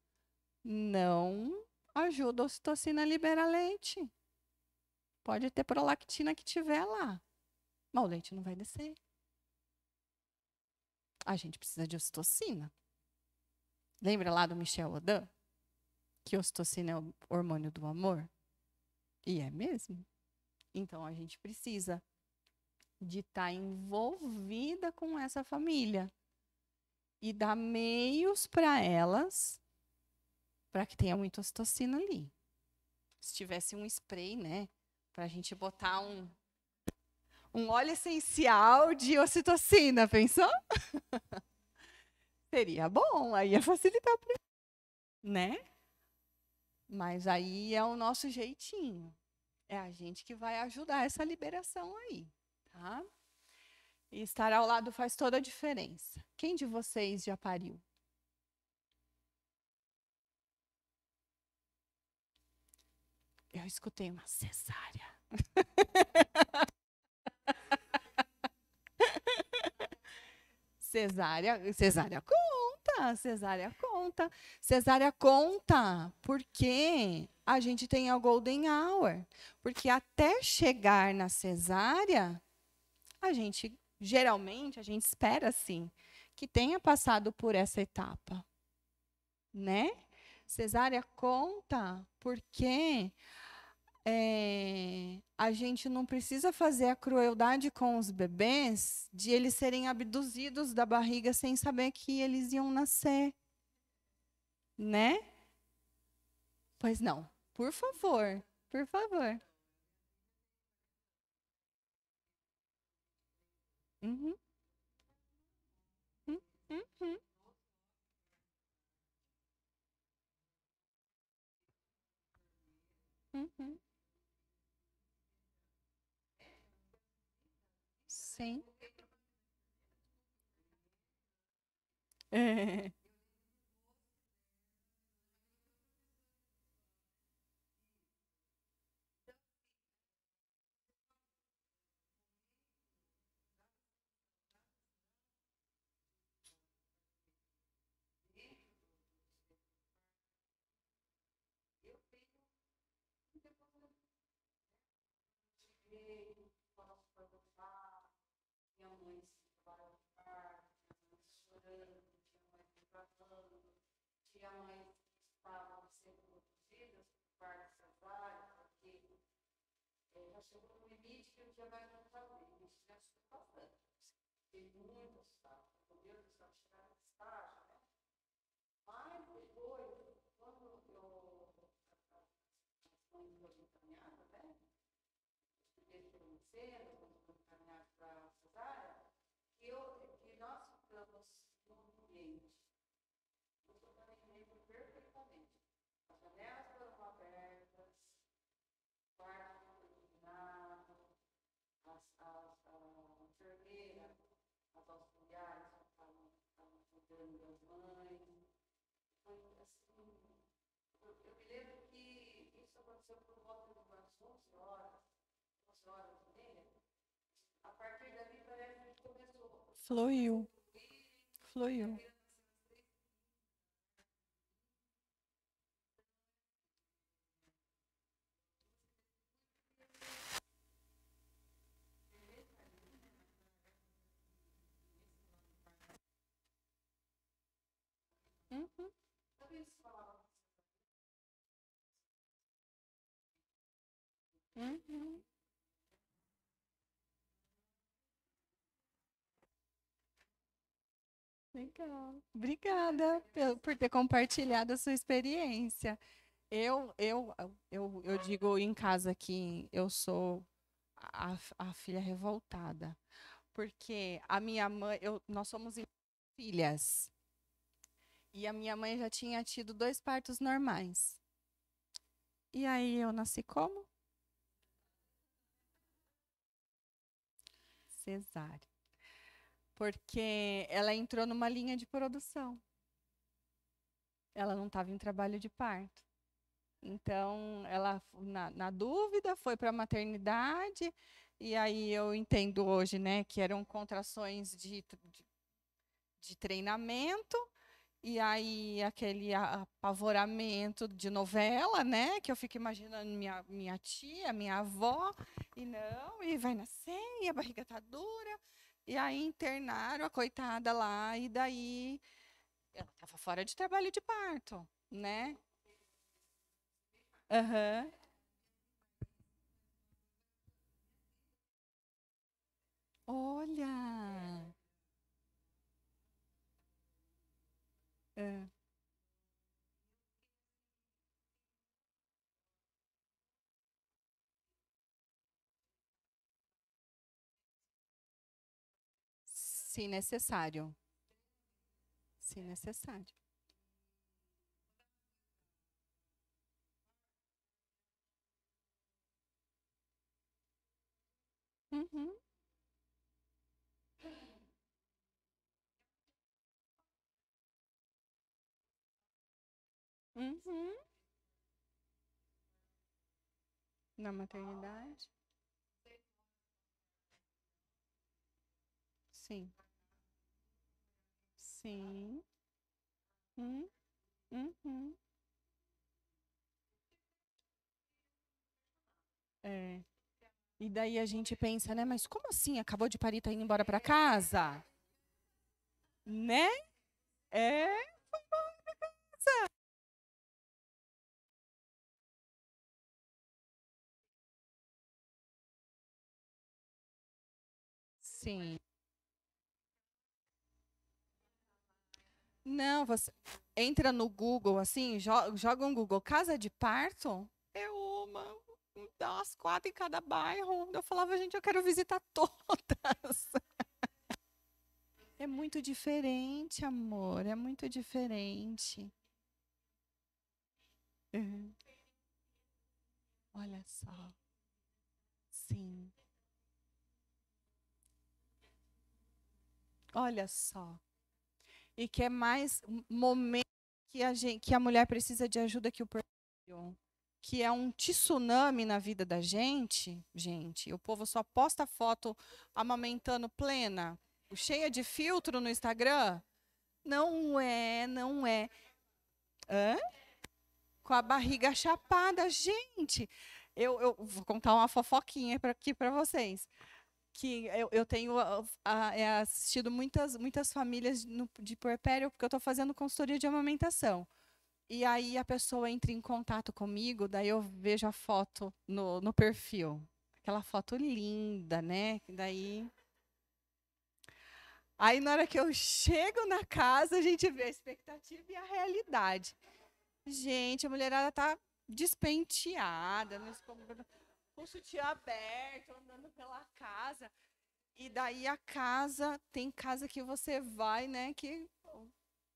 não ajuda a ocitocina a liberar leite. Pode ter prolactina que tiver lá, mas o leite não vai descer. A gente precisa de ocitocina. Lembra lá do Michel Odin? Que ocitocina é o hormônio do amor? E é mesmo. Então, a gente precisa de estar envolvida com essa família e dar meios para elas para que tenha muita ocitocina ali. Se tivesse um spray, né, para a gente botar um óleo essencial de ocitocina, pensou? Seria bom, aí ia facilitar, né? Mas aí é o nosso jeitinho. É a gente que vai ajudar essa liberação aí, tá? E estar ao lado faz toda a diferença. Quem de vocês já pariu? Eu escutei uma cesárea. Cesárea conta, cesárea conta. Cesárea conta porque a gente tem a golden hour. Porque até chegar na cesárea, geralmente, a gente espera, assim, que tenha passado por essa etapa, né? Cesárea conta porque a gente não precisa fazer a crueldade com os bebês de eles serem abduzidos da barriga sem saber que eles iam nascer, né? Pois não, por favor, por favor. Uhum, uhum, uhum, uhum. Sim. É. Fluiu, fluiu. Uhum, uhum. Legal. Obrigada por ter compartilhado a sua experiência. Eu digo em casa que eu sou a filha revoltada, porque a minha mãe, nós somos filhas, e a minha mãe já tinha tido dois partos normais. E aí eu nasci como? Cesárea. Porque ela entrou numa linha de produção. Ela não estava em trabalho de parto. Então, ela, na dúvida, foi para a maternidade. E aí eu entendo hoje, né, que eram contrações de treinamento. E aí aquele apavoramento de novela, né, que eu fico imaginando minha tia, minha avó, e não, e vai nascer, e a barriga tá dura. E aí internaram a coitada lá, e daí ela estava fora de trabalho de parto, né? Aham. Olha. É. Se necessário. Se necessário. Uhum. Uhum. Na maternidade? Sim. Sim. Uhum. Uhum. É. E daí a gente pensa, né? Mas como assim? Acabou de parir, tá indo embora para casa? Né? É. Sim. Não, você entra no Google, assim, joga um Google, casa de parto, é uma, dá umas quatro em cada bairro. Eu falava, gente, eu quero visitar todas. muito diferente, amor. É muito diferente. Uhum. Olha só. Sim. Olha só. E que é mais momento que a mulher precisa de ajuda que o perfil, que é um tsunami na vida da gente, gente. O povo só posta foto amamentando plena, cheia de filtro no Instagram. Não é, não é. Hã? Com a barriga chapada, gente. Eu vou contar uma fofoquinha aqui para vocês. Que eu tenho assistido muitas famílias de puerpério, porque eu estou fazendo consultoria de amamentação. E aí a pessoa entra em contato comigo, daí eu vejo a foto no perfil. Aquela foto linda, né? Aí na hora que eu chego na casa, a gente vê a expectativa e a realidade. Gente, a mulherada tá despenteada, com o sutiã aberto, andando pela casa. E daí tem casa que você vai, né, que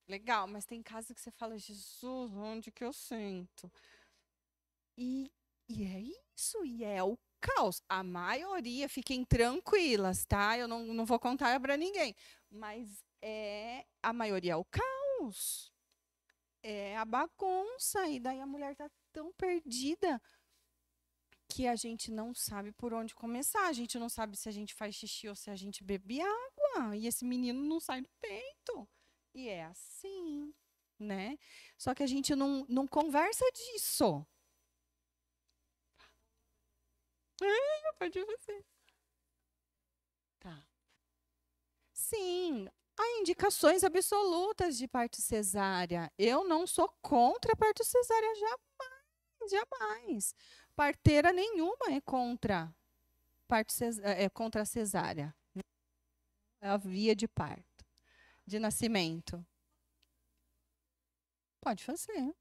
legal, mas tem casa que você fala, Jesus, onde que eu sento? E, e é isso, e é o caos. A maioria, fiquem tranquilas, tá? Eu não vou contar para ninguém, mas a maioria é o caos. É a bagunça, e daí a mulher tá tão perdida que a gente não sabe por onde começar. A gente não sabe se a gente faz xixi ou se a gente bebe água. E esse menino não sai do peito. E é assim, né? Só que a gente não conversa disso. Pode você. Tá. Sim, há indicações absolutas de parto cesárea. Eu não sou contra parto cesárea, jamais, jamais. Parteira nenhuma é contra é contra a cesárea. É a via de parto, de nascimento. Pode fazer.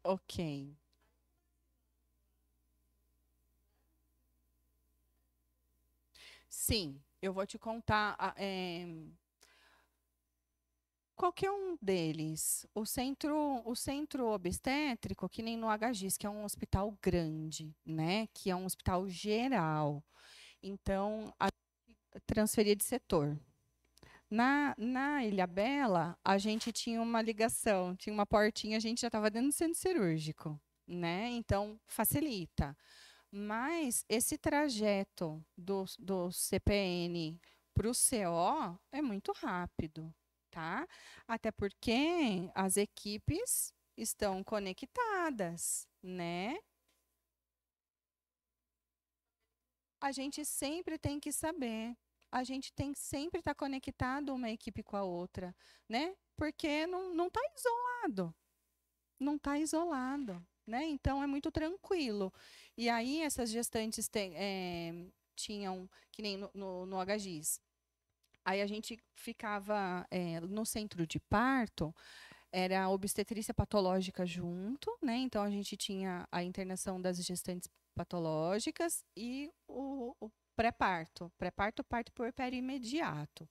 Ok. Sim, eu vou te contar qualquer um deles. O centro obstétrico, que nem no HGIS, que é um hospital grande, né? Que é um hospital geral. Então, transferia de setor. Na Ilhabela, a gente tinha uma ligação, tinha uma portinha, a gente já estava dentro do centro cirúrgico, né? Então, facilita. Mas esse trajeto do CPN para o CO é muito rápido, tá? Até porque as equipes estão conectadas, né? A gente sempre tem que saber. A gente tem que sempre estar conectado uma equipe com a outra, né? Porque não está isolado. Não está isolado, né? Então é muito tranquilo. E aí essas gestantes tinham, que nem no HGIS. Aí a gente ficava no centro de parto, era a obstetrícia patológica junto, né? Então a gente tinha a internação das gestantes patológicas e o pré-parto. Pré-parto, parto puerpério imediato.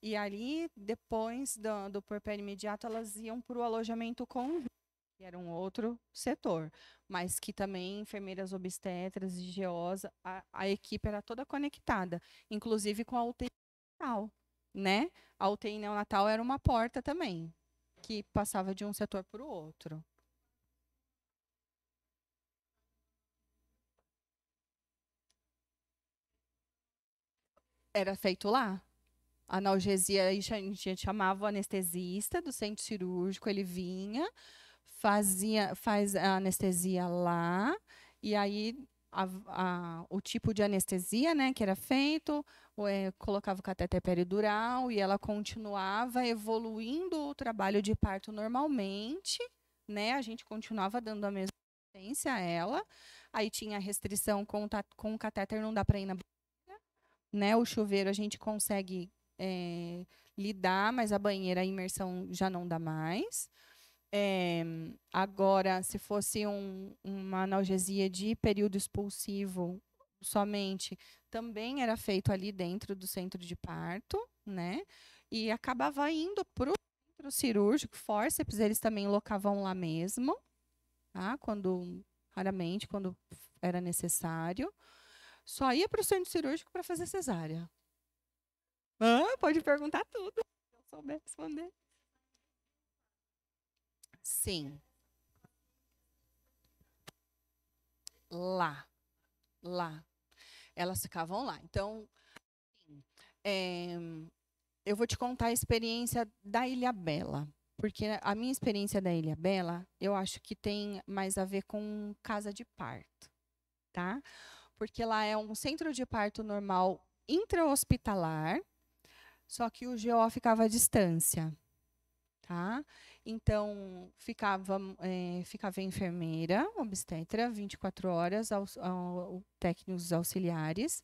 E ali, depois do puerpério imediato, elas iam para o alojamento conjunto, que era um outro setor, mas que também enfermeiras obstetras e GEOSA, a equipe era toda conectada, inclusive com a UTI neonatal, né? A UTI neonatal era uma porta também, que passava de um setor para o outro. Era feito lá. Analgesia, a gente chamava o anestesista do centro cirúrgico, ele vinha, faz a anestesia lá, e aí o tipo de anestesia, né, que era feito, colocava o cateter peridural e ela continuava evoluindo o trabalho de parto normalmente, né, a gente continuava dando a mesma assistência a ela, aí tinha restrição com o catéter, não dá para ir na, né, o chuveiro a gente consegue lidar, mas a banheira, a imersão já não dá mais. Agora, se fosse uma analgesia de período expulsivo somente, também era feito ali dentro do centro de parto, né? E acabava indo para o centro cirúrgico, fórceps, eles também locavam lá mesmo, tá? Raramente, quando era necessário. Só ia para o centro cirúrgico para fazer cesárea. Pode perguntar tudo, se eu souber responder. Sim, lá, lá. Elas ficavam lá. Então, é, eu vou te contar a experiência da Ilhabela. Porque a minha experiência da Ilhabela, eu acho que tem mais a ver com casa de parto, tá? Porque lá é um centro de parto normal intra-hospitalar, só que o GO ficava à distância, tá? Então, ficava a enfermeira, obstetra, 24 horas, técnicos auxiliares.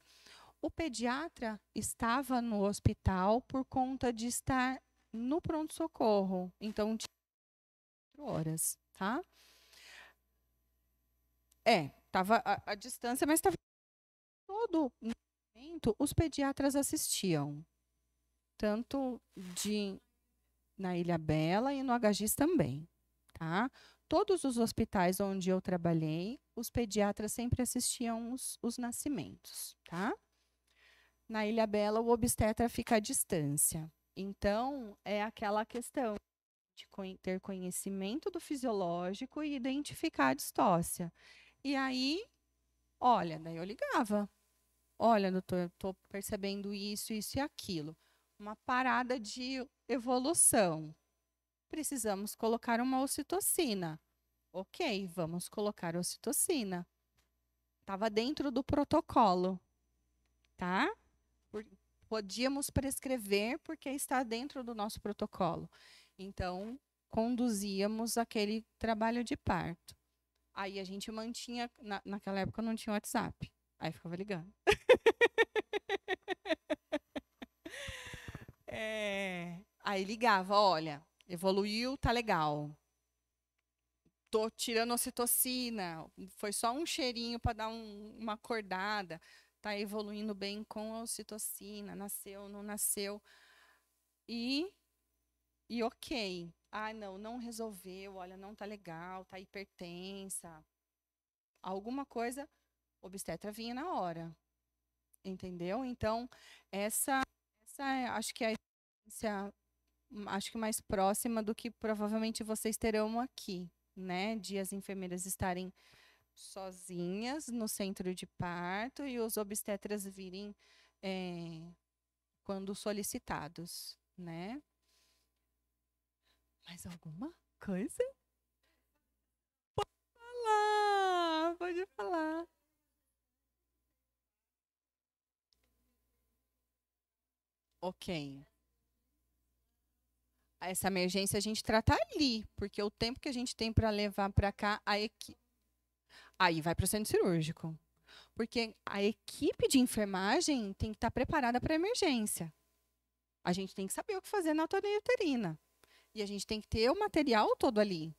O pediatra estava no hospital por conta de estar no pronto-socorro. Então, tinha 4 horas, tá? Estava à distância, mas estava todo momento, os pediatras assistiam. Tanto na Ilhabela e no HGIS também, tá? Todos os hospitais onde eu trabalhei, os pediatras sempre assistiam os nascimentos, tá? Na Ilhabela, o obstetra fica à distância. Então, é aquela questão de ter conhecimento do fisiológico e identificar a distócia. E aí, olha, daí eu ligava. Olha, doutor, eu estou percebendo isso, isso e aquilo. Uma parada de evolução. Precisamos colocar uma ocitocina. Ok, vamos colocar ocitocina. Estava dentro do protocolo, tá? Podíamos prescrever porque está dentro do nosso protocolo. Então, conduzíamos aquele trabalho de parto. Aí a gente mantinha, naquela época não tinha WhatsApp. Aí ficava ligando. Aí ligava, olha, evoluiu, tá legal. Tô tirando ocitocina, foi só um cheirinho para dar uma acordada. Tá evoluindo bem com a ocitocina, nasceu, não nasceu. E ok. Ah, não resolveu, olha, não tá legal, tá hipertensa. Alguma coisa, o obstetra vinha na hora. Entendeu? Então, acho que é a experiência, acho que mais próxima do que provavelmente vocês terão aqui, né? De as enfermeiras estarem sozinhas no centro de parto e os obstetras virem quando solicitados, né? Mais alguma coisa? Pode falar. Ok. Essa emergência a gente trata ali, porque o tempo que a gente tem para levar para cá, aí vai para o centro cirúrgico. Porque a equipe de enfermagem tem que estar preparada para emergência. A gente tem que saber o que fazer na autonomia uterina. E a gente tem que ter o material todo ali.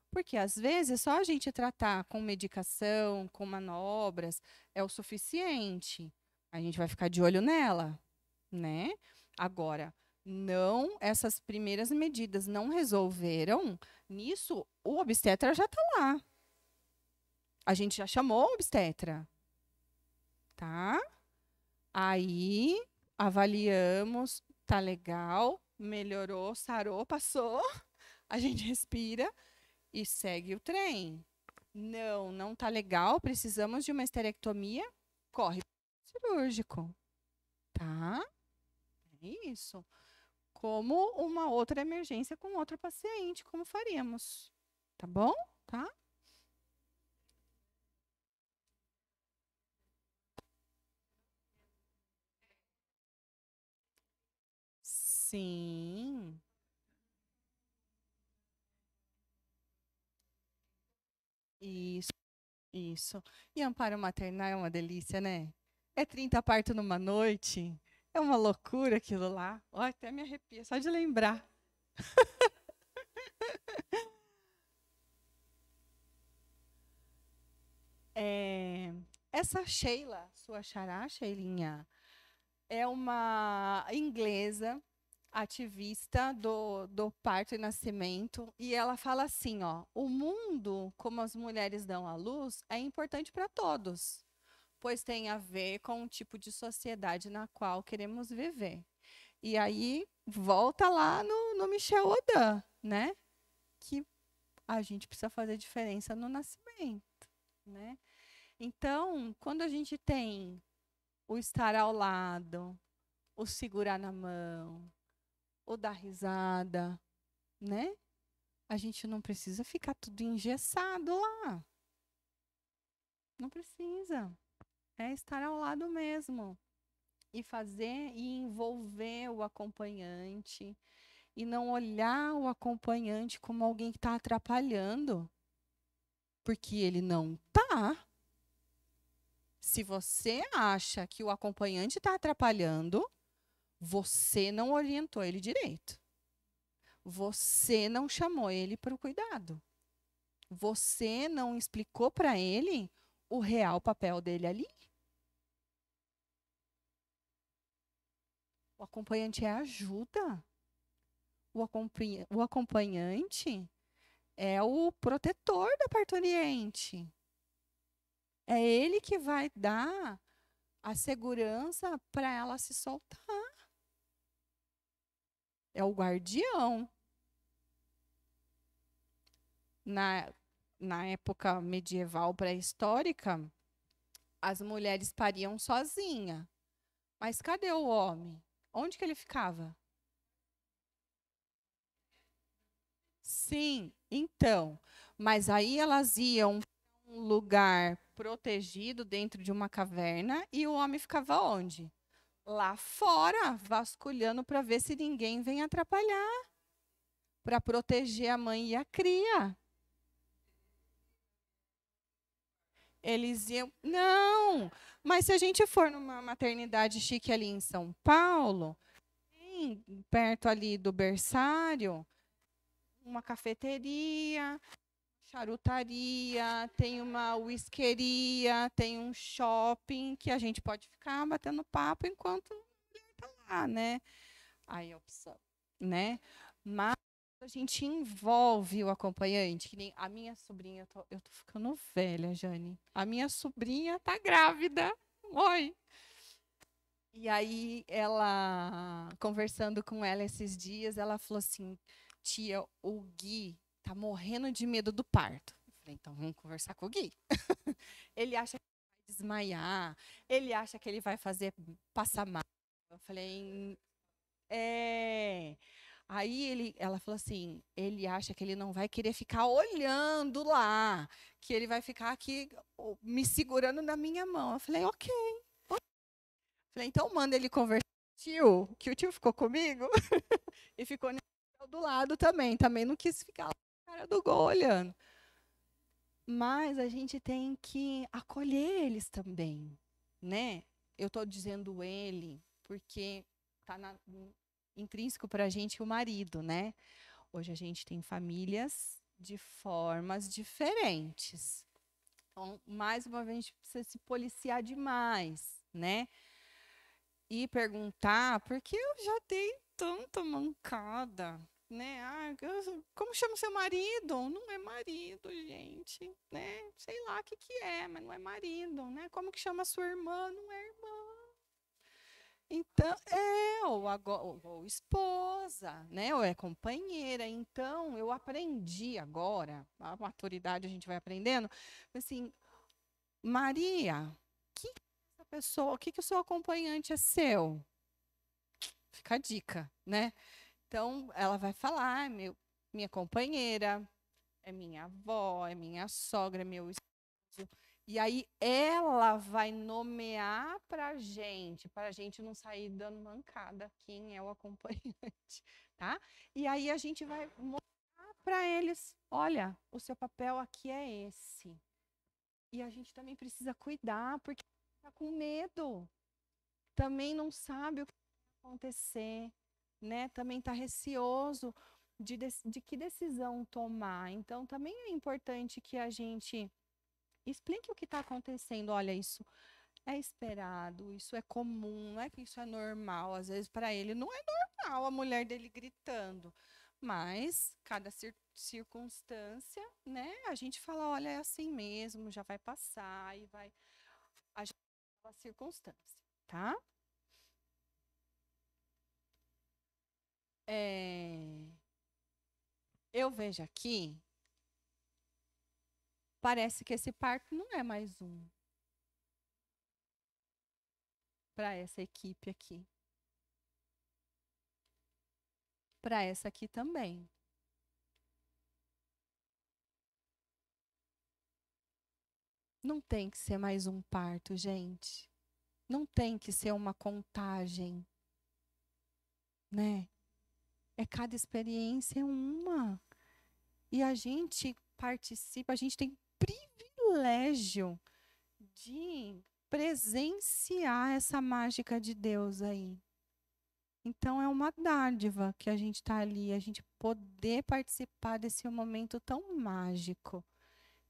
Porque, às vezes, só a gente tratar com medicação, com manobras, é o suficiente. A gente vai ficar de olho nela, né? Agora, não, essas primeiras medidas não resolveram, nisso o obstetra já está lá. A gente já chamou o obstetra, tá? Aí avaliamos, tá legal, melhorou, sarou, passou. A gente respira e segue o trem. Não tá legal, precisamos de uma esterectomia, corre pro cirúrgico, tá? É isso. Como uma outra emergência com outro paciente, como faríamos. Tá bom? Tá? Sim. Isso, isso. E amparo maternal é uma delícia, né? É 30 parto numa noite. É uma loucura aquilo lá. Ó, até me arrepia só de lembrar. Essa Sheila, sua xará, Sheilinha, é uma inglesa ativista do parto e nascimento, e ela fala assim, ó, o mundo, como as mulheres dão à luz, é importante para todos, pois tem a ver com o tipo de sociedade na qual queremos viver. E aí volta lá no Michel Odan, né? Que a gente precisa fazer diferença no nascimento, né? Então, quando a gente tem o estar ao lado, o segurar na mão, o dar risada, né? A gente não precisa ficar tudo engessado lá. Não precisa. É estar ao lado mesmo. E fazer e envolver o acompanhante. E não olhar o acompanhante como alguém que está atrapalhando. Porque ele não está. Se você acha que o acompanhante está atrapalhando, você não orientou ele direito. Você não chamou ele para o cuidado. Você não explicou para ele o real papel dele ali. O acompanhante é ajuda. O acompanhante é o protetor da parturiente. É ele que vai dar a segurança para ela se soltar. É o guardião. Na época medieval pré-histórica, as mulheres pariam sozinha. Mas cadê o homem? Onde que ele ficava? Sim, então. Mas aí elas iam para um lugar protegido dentro de uma caverna e o homem ficava onde? Lá fora, vasculhando para ver se ninguém vem atrapalhar, para proteger a mãe e a cria. Eles iam. Não! Mas se a gente for numa maternidade chique ali em São Paulo, perto ali do berçário, uma cafeteria, charutaria, tem uma whiskeria, tem um shopping que a gente pode ficar batendo papo enquanto está lá, né? Aí a opção, né? Mas a gente envolve o acompanhante, que nem a minha sobrinha, eu tô ficando velha, Jane. A minha sobrinha tá grávida. Oi. E aí ela, conversando com ela esses dias, ela falou assim: "Tia, o Gui tá morrendo de medo do parto". Eu falei: "Então vamos conversar com o Gui". Ele acha que vai desmaiar, ele acha que ele vai fazer passar mal. Eu falei: "É". Aí ela falou assim: "Ele acha que ele não vai querer ficar olhando lá, que ele vai ficar aqui me segurando na minha mão". Eu falei: "OK". Falei, então manda ele conversar com o tio, que o tio ficou comigo e ficou do lado também. Também não quis ficar lá na cara do gol olhando. Mas a gente tem que acolher eles também, né? Eu estou dizendo ele porque está intrínseco para a gente o marido, né? Hoje a gente tem famílias de formas diferentes. Então, mais uma vez, a gente precisa se policiar demais, né? E perguntar, porque eu já dei tanta mancada, né? Ah, como chama seu marido? Não é marido, gente, né? Sei lá o que que é, mas não é marido, né? Como que chama sua irmã? Não é irmã. Então, ou esposa, né? Ou é companheira. Então, eu aprendi agora, a maturidade a gente vai aprendendo, assim, Maria, que essa pessoa, o que que o seu acompanhante é seu? Fica a dica, né? Então, ela vai falar, minha companheira, é minha avó, é minha sogra, é meu esposo. E aí ela vai nomear para a gente não sair dando mancada quem é o acompanhante, tá? E aí a gente vai mostrar para eles, olha, o seu papel aqui é esse. E a gente também precisa cuidar, porque está com medo. Também não sabe o que acontecer, né? Também está receoso de que decisão tomar. Então, também é importante que a gente explique o que está acontecendo. Olha, isso é esperado, isso é comum, não é que isso é normal. Às vezes, para ele, não é normal a mulher dele gritando. Mas, cada circunstância, né? A gente fala, olha, é assim mesmo, já vai passar e vai agir a circunstância, tá? É, eu vejo aqui, parece que esse parto não é mais um para essa equipe aqui. Para essa aqui também. Não tem que ser mais um parto, gente. Não tem que ser uma contagem, né? É cada experiência é uma. E a gente participa, a gente tem privilégio de presenciar essa mágica de Deus aí. Então é uma dádiva que a gente está ali, a gente poder participar desse momento tão mágico.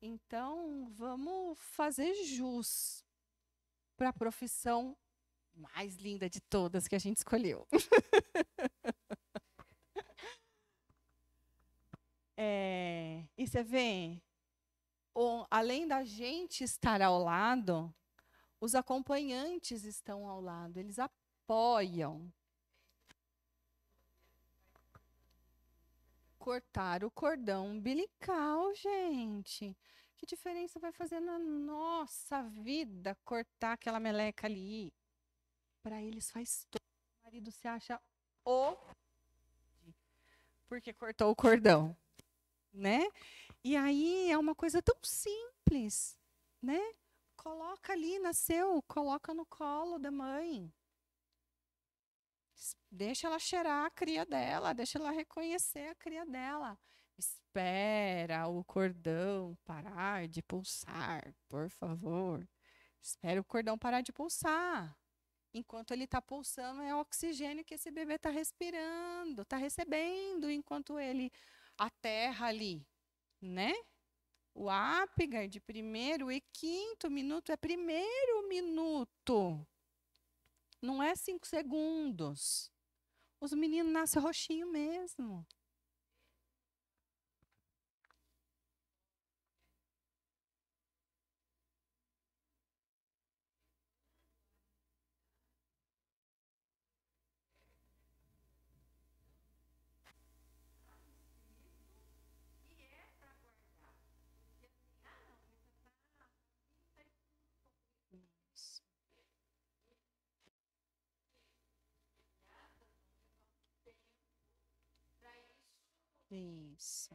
Então vamos fazer jus para a profissão mais linda de todas que a gente escolheu. E você vê, além da gente estar ao lado, os acompanhantes estão ao lado, eles apoiam. Cortar o cordão umbilical, gente. Que diferença vai fazer na nossa vida cortar aquela meleca ali? Para eles faz todo. O marido se acha o porque cortou o cordão, né? E aí é uma coisa tão simples, né? Coloca ali, nasceu, coloca no colo da mãe. Deixa ela cheirar a cria dela, deixa ela reconhecer a cria dela. Espera o cordão parar de pulsar, por favor. Espera o cordão parar de pulsar. Enquanto ele está pulsando, é oxigênio que esse bebê está respirando, está recebendo, enquanto ele aterra ali, né? O Apgar de primeiro e quinto minuto é primeiro minuto, não é 5 segundos. Os meninos nascem roxinho mesmo. Isso. Isso.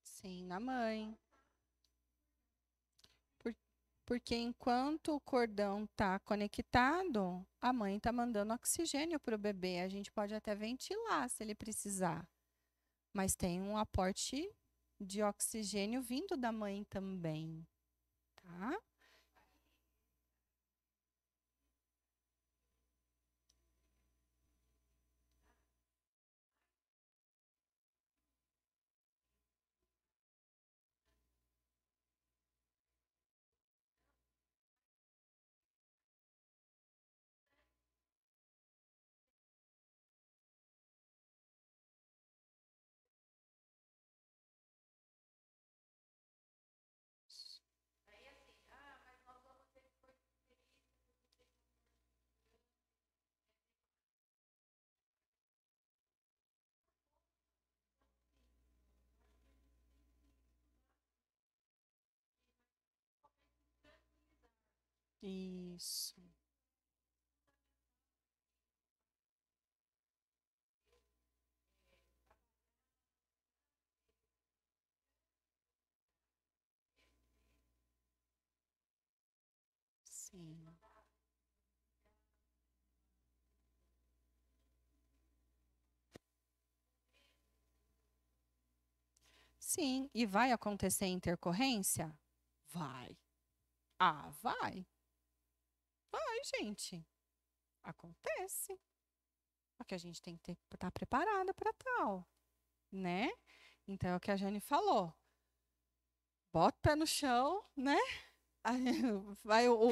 Sim, na mãe. Por- Porque enquanto o cordão está conectado, a mãe está mandando oxigênio para o bebê. A gente pode até ventilar se ele precisar. Mas tem um aporte de oxigênio vindo da mãe também, tá? Isso. Sim. Sim, e vai acontecer intercorrência? Vai. Ah, vai. Vai, gente. Acontece. Só que a gente tem que estar preparada para tal, né? Então é o que a Jane falou. Bota o pé no chão, né? Vai o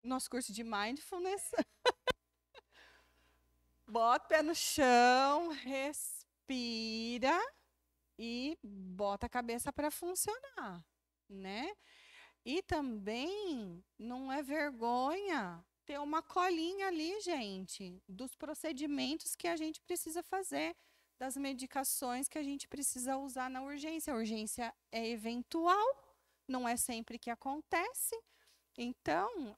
nosso curso de mindfulness. Bota o pé no chão, respira e bota a cabeça para funcionar, né? E também não é vergonha ter uma colinha ali, gente, dos procedimentos que a gente precisa fazer, das medicações que a gente precisa usar na urgência. A urgência é eventual, não é sempre que acontece. Então,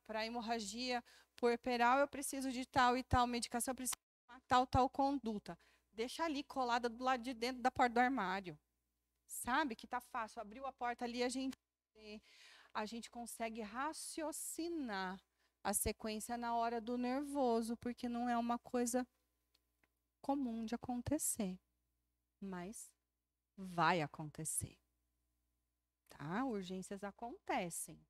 para hemorragia puerperal, eu preciso de tal e tal medicação, eu preciso de tal conduta. Deixa ali colada do lado de dentro da porta do armário. Sabe que tá fácil. Abriu a porta ali, a gente consegue raciocinar a sequência na hora do nervoso, porque não é uma coisa comum de acontecer. Mas vai acontecer. Tá? Urgências acontecem.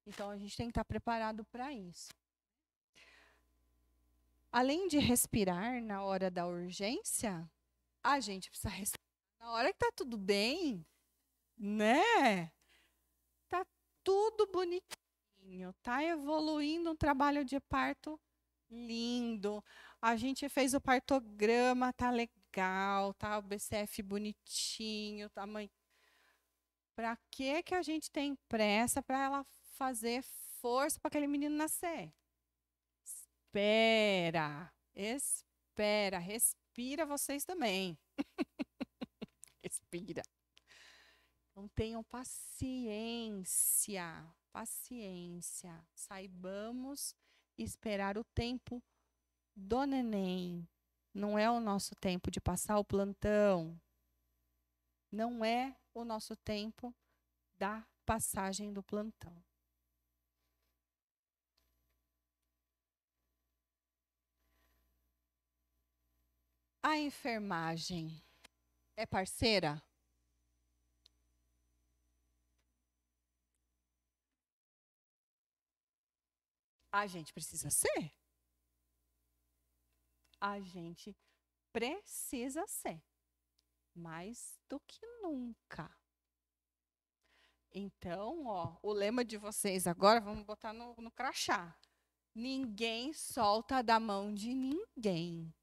Então, a gente tem que estar preparado para isso. Além de respirar na hora da urgência, a gente precisa respirar na hora que tá tudo bem, né? Tá tudo bonitinho, tá evoluindo um trabalho de parto lindo. A gente fez o partograma, tá legal, tá o BCF bonitinho, tamanho. Para que a gente tem pressa para ela fazer força para aquele menino nascer? Espera, respira vocês também. Respira. Então tenham paciência, paciência. Saibamos esperar o tempo do neném. Não é o nosso tempo de passar o plantão. Não é o nosso tempo da passagem do plantão. A enfermagem é parceira? A gente precisa ser. A gente precisa ser. Mais do que nunca. Então, ó, o lema de vocês agora, vamos botar no crachá. Ninguém solta da mão de ninguém.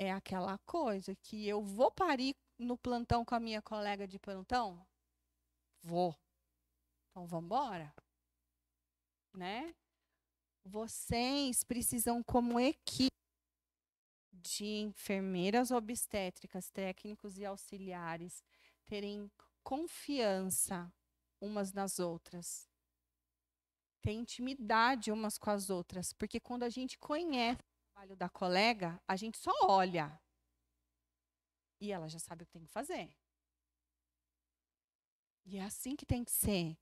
É aquela coisa que eu vou parir no plantão com a minha colega de plantão? Vou. Então, vamos embora? Né? Vocês precisam, como equipe de enfermeiras obstétricas, técnicos e auxiliares, terem confiança umas nas outras. Ter intimidade umas com as outras. Porque quando a gente conhece o trabalho da colega, a gente só olha. E ela já sabe o que tem que fazer. E é assim que tem que ser.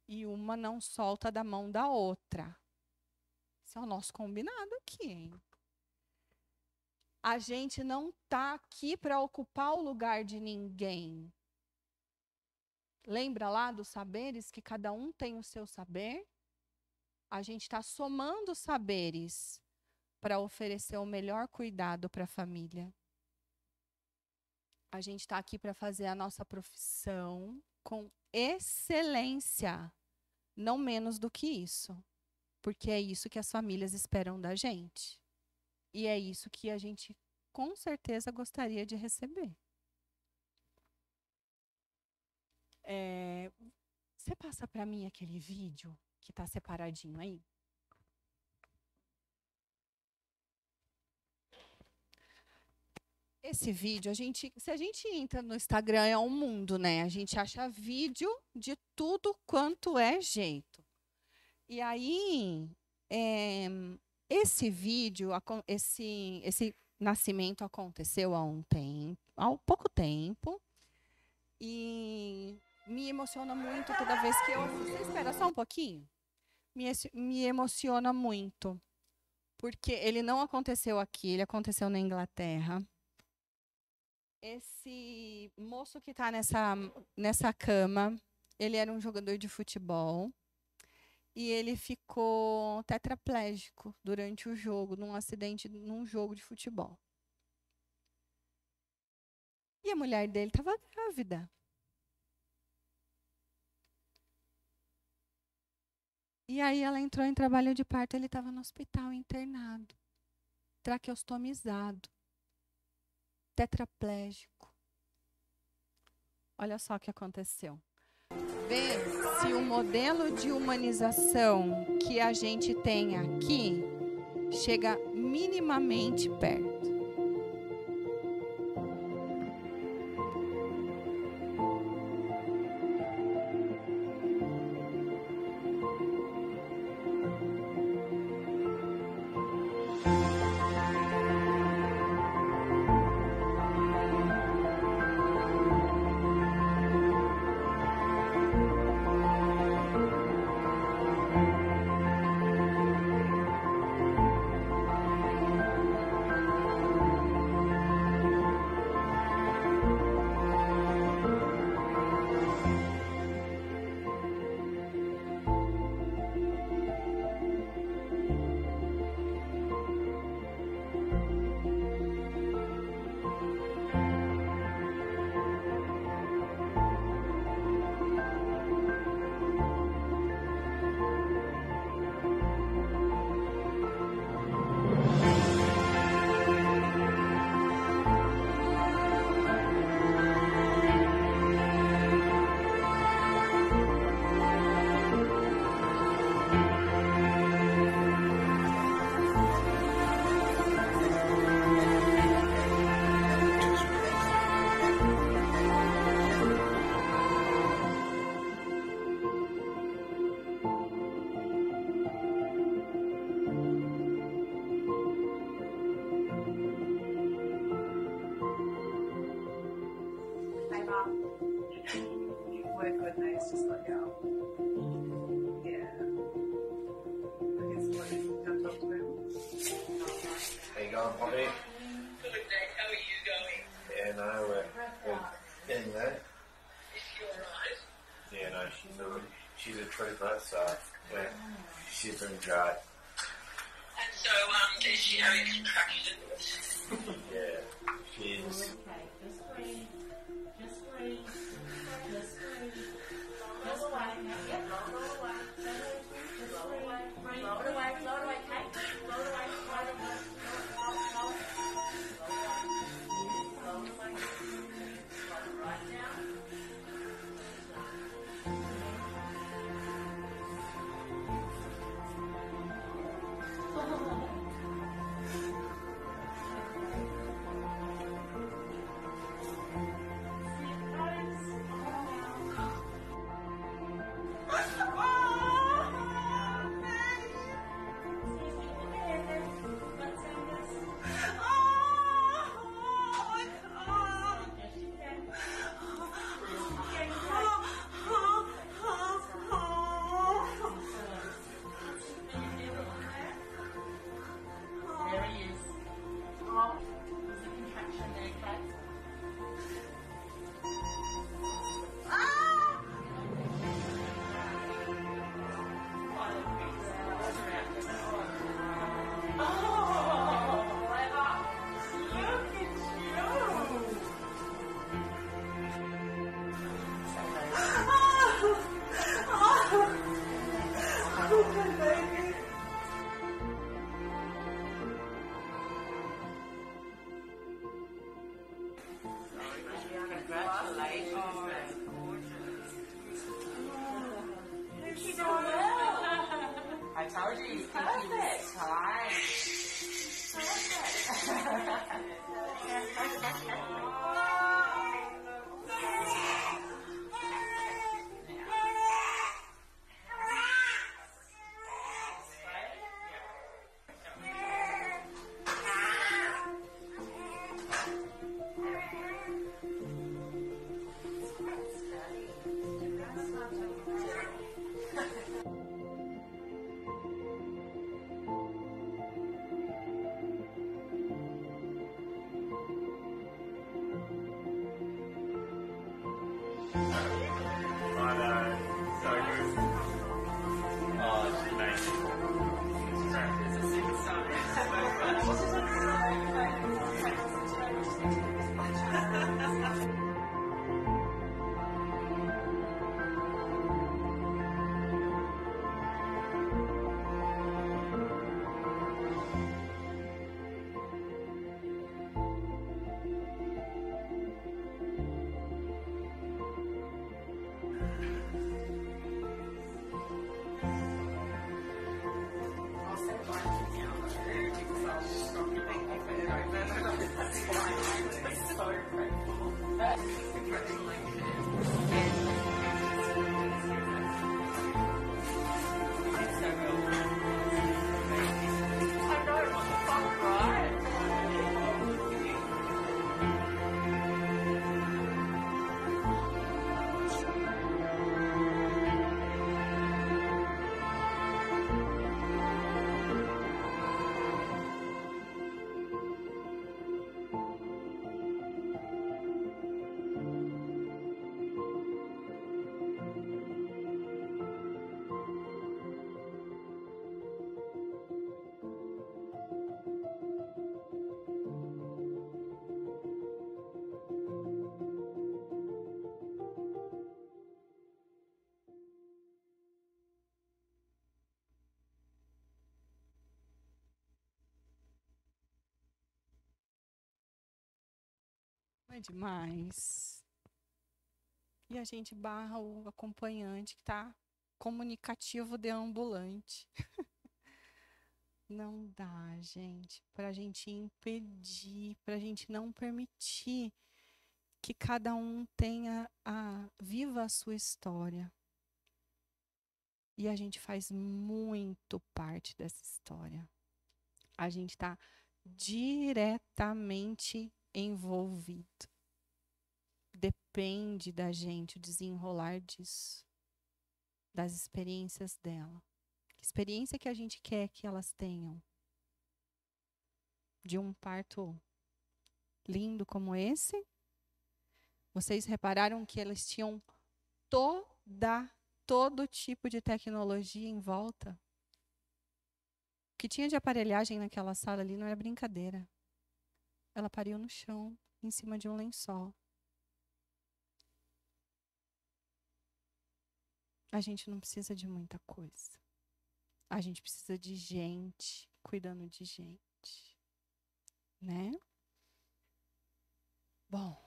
E uma não solta da mão da outra. Esse é o nosso combinado aqui, hein? A gente não está aqui para ocupar o lugar de ninguém. Lembra lá dos saberes, que cada um tem o seu saber? A gente está somando saberes para oferecer o melhor cuidado para a família. A gente está aqui para fazer a nossa profissão com excelência, não menos do que isso. Porque é isso que as famílias esperam da gente. E é isso que a gente, com certeza, gostaria de receber. Você passa para mim aquele vídeo que está separadinho aí? Esse vídeo, se a gente entra no Instagram, é um mundo, né? A gente acha vídeo de tudo quanto é jeito. E aí, esse vídeo, esse nascimento aconteceu há pouco tempo. E me emociona muito toda vez que eu assisto. Você espera só um pouquinho? Me emociona muito. Porque ele não aconteceu aqui, ele aconteceu na Inglaterra. Esse moço que está nessa cama, ele era um jogador de futebol. E ele ficou tetraplégico durante o jogo, num acidente, num jogo de futebol. E a mulher dele estava grávida. E aí ela entrou em trabalho de parto, ele estava no hospital internado, traqueostomizado, tetraplégico. Olha só o que aconteceu. Vê se o modelo de humanização que a gente tem aqui chega minimamente perto. Work with nice, just let go. Yeah. Okay, so what is it? Come talk to him. How you going, Poppy? Good, Nick. How are you going? Yeah, no, we're getting there. Is she alright? Yeah, no, she's a trooper, so yeah, she's doing great. And so, is she having contractions? Yeah, she's. I told you, you think he was tired. é demais. E a gente barra o acompanhante que está comunicativo deambulante. Não dá, gente, para a gente impedir, para a gente não permitir que cada um viva a sua história. E a gente faz muito parte dessa história. A gente está diretamente envolvido. Depende da gente o desenrolar disso, das experiências dela. Que experiência que a gente quer que elas tenham? De um parto lindo como esse? Vocês repararam que elas tinham todo tipo de tecnologia em volta? O que tinha de aparelhagem naquela sala ali não era brincadeira. Ela pariu no chão, em cima de um lençol. A gente não precisa de muita coisa. A gente precisa de gente cuidando de gente, né? Bom.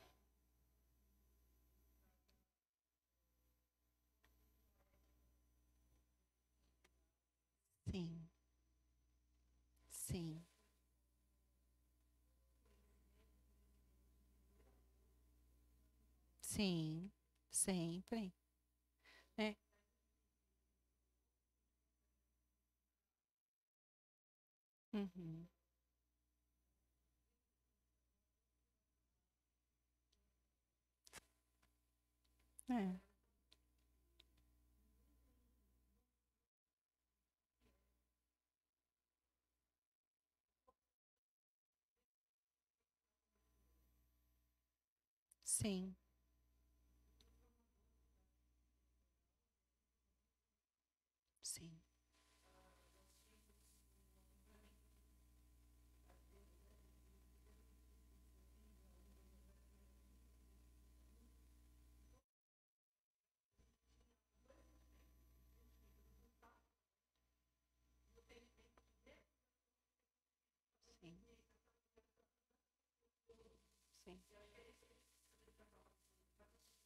Sim. Sim. Sim. Sempre. É. Uhum. É. Sim. Sim. Sim. Sim.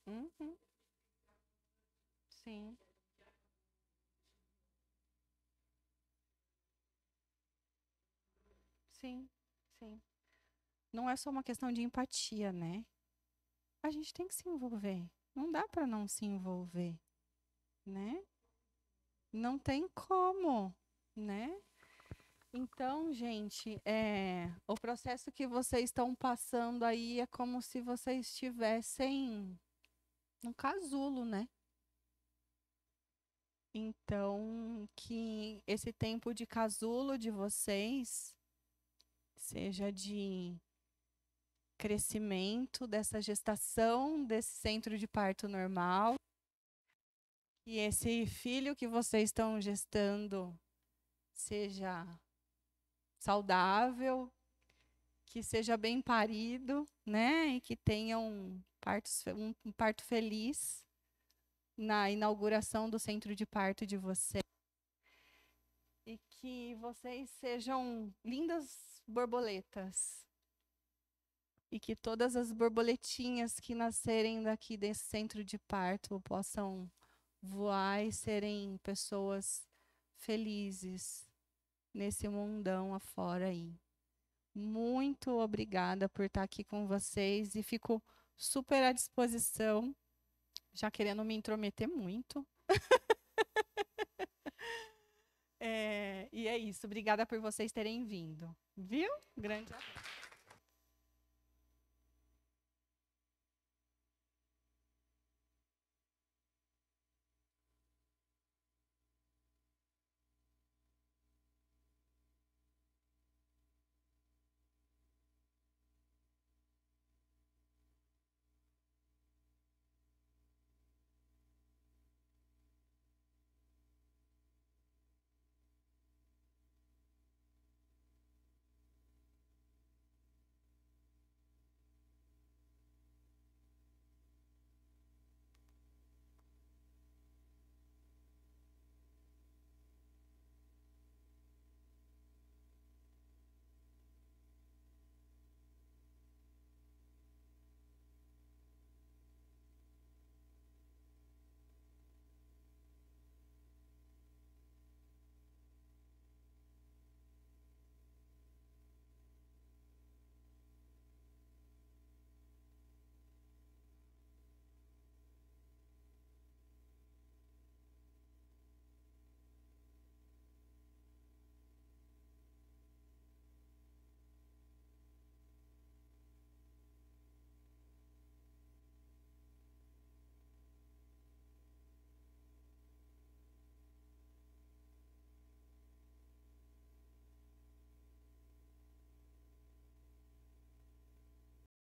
Uhum. Sim. Sim. Sim. Não é só uma questão de empatia, né? A gente tem que se envolver. Não dá para não se envolver, né? Não tem como, né? Então, gente, o processo que vocês estão passando aí é como se vocês estivessem num casulo, né? Então, que esse tempo de casulo de vocês seja de crescimento dessa gestação, desse centro de parto normal. E esse filho que vocês estão gestando seja saudável, que seja bem parido, né? E que tenha um parto feliz na inauguração do centro de parto de vocês. E que vocês sejam lindas borboletas. E que todas as borboletinhas que nascerem daqui desse centro de parto possam voar e serem pessoas felizes nesse mundão afora aí. Muito obrigada por estar aqui com vocês e fico super à disposição, já querendo me intrometer muito. E é isso, obrigada por vocês terem vindo, viu? Grande abraço.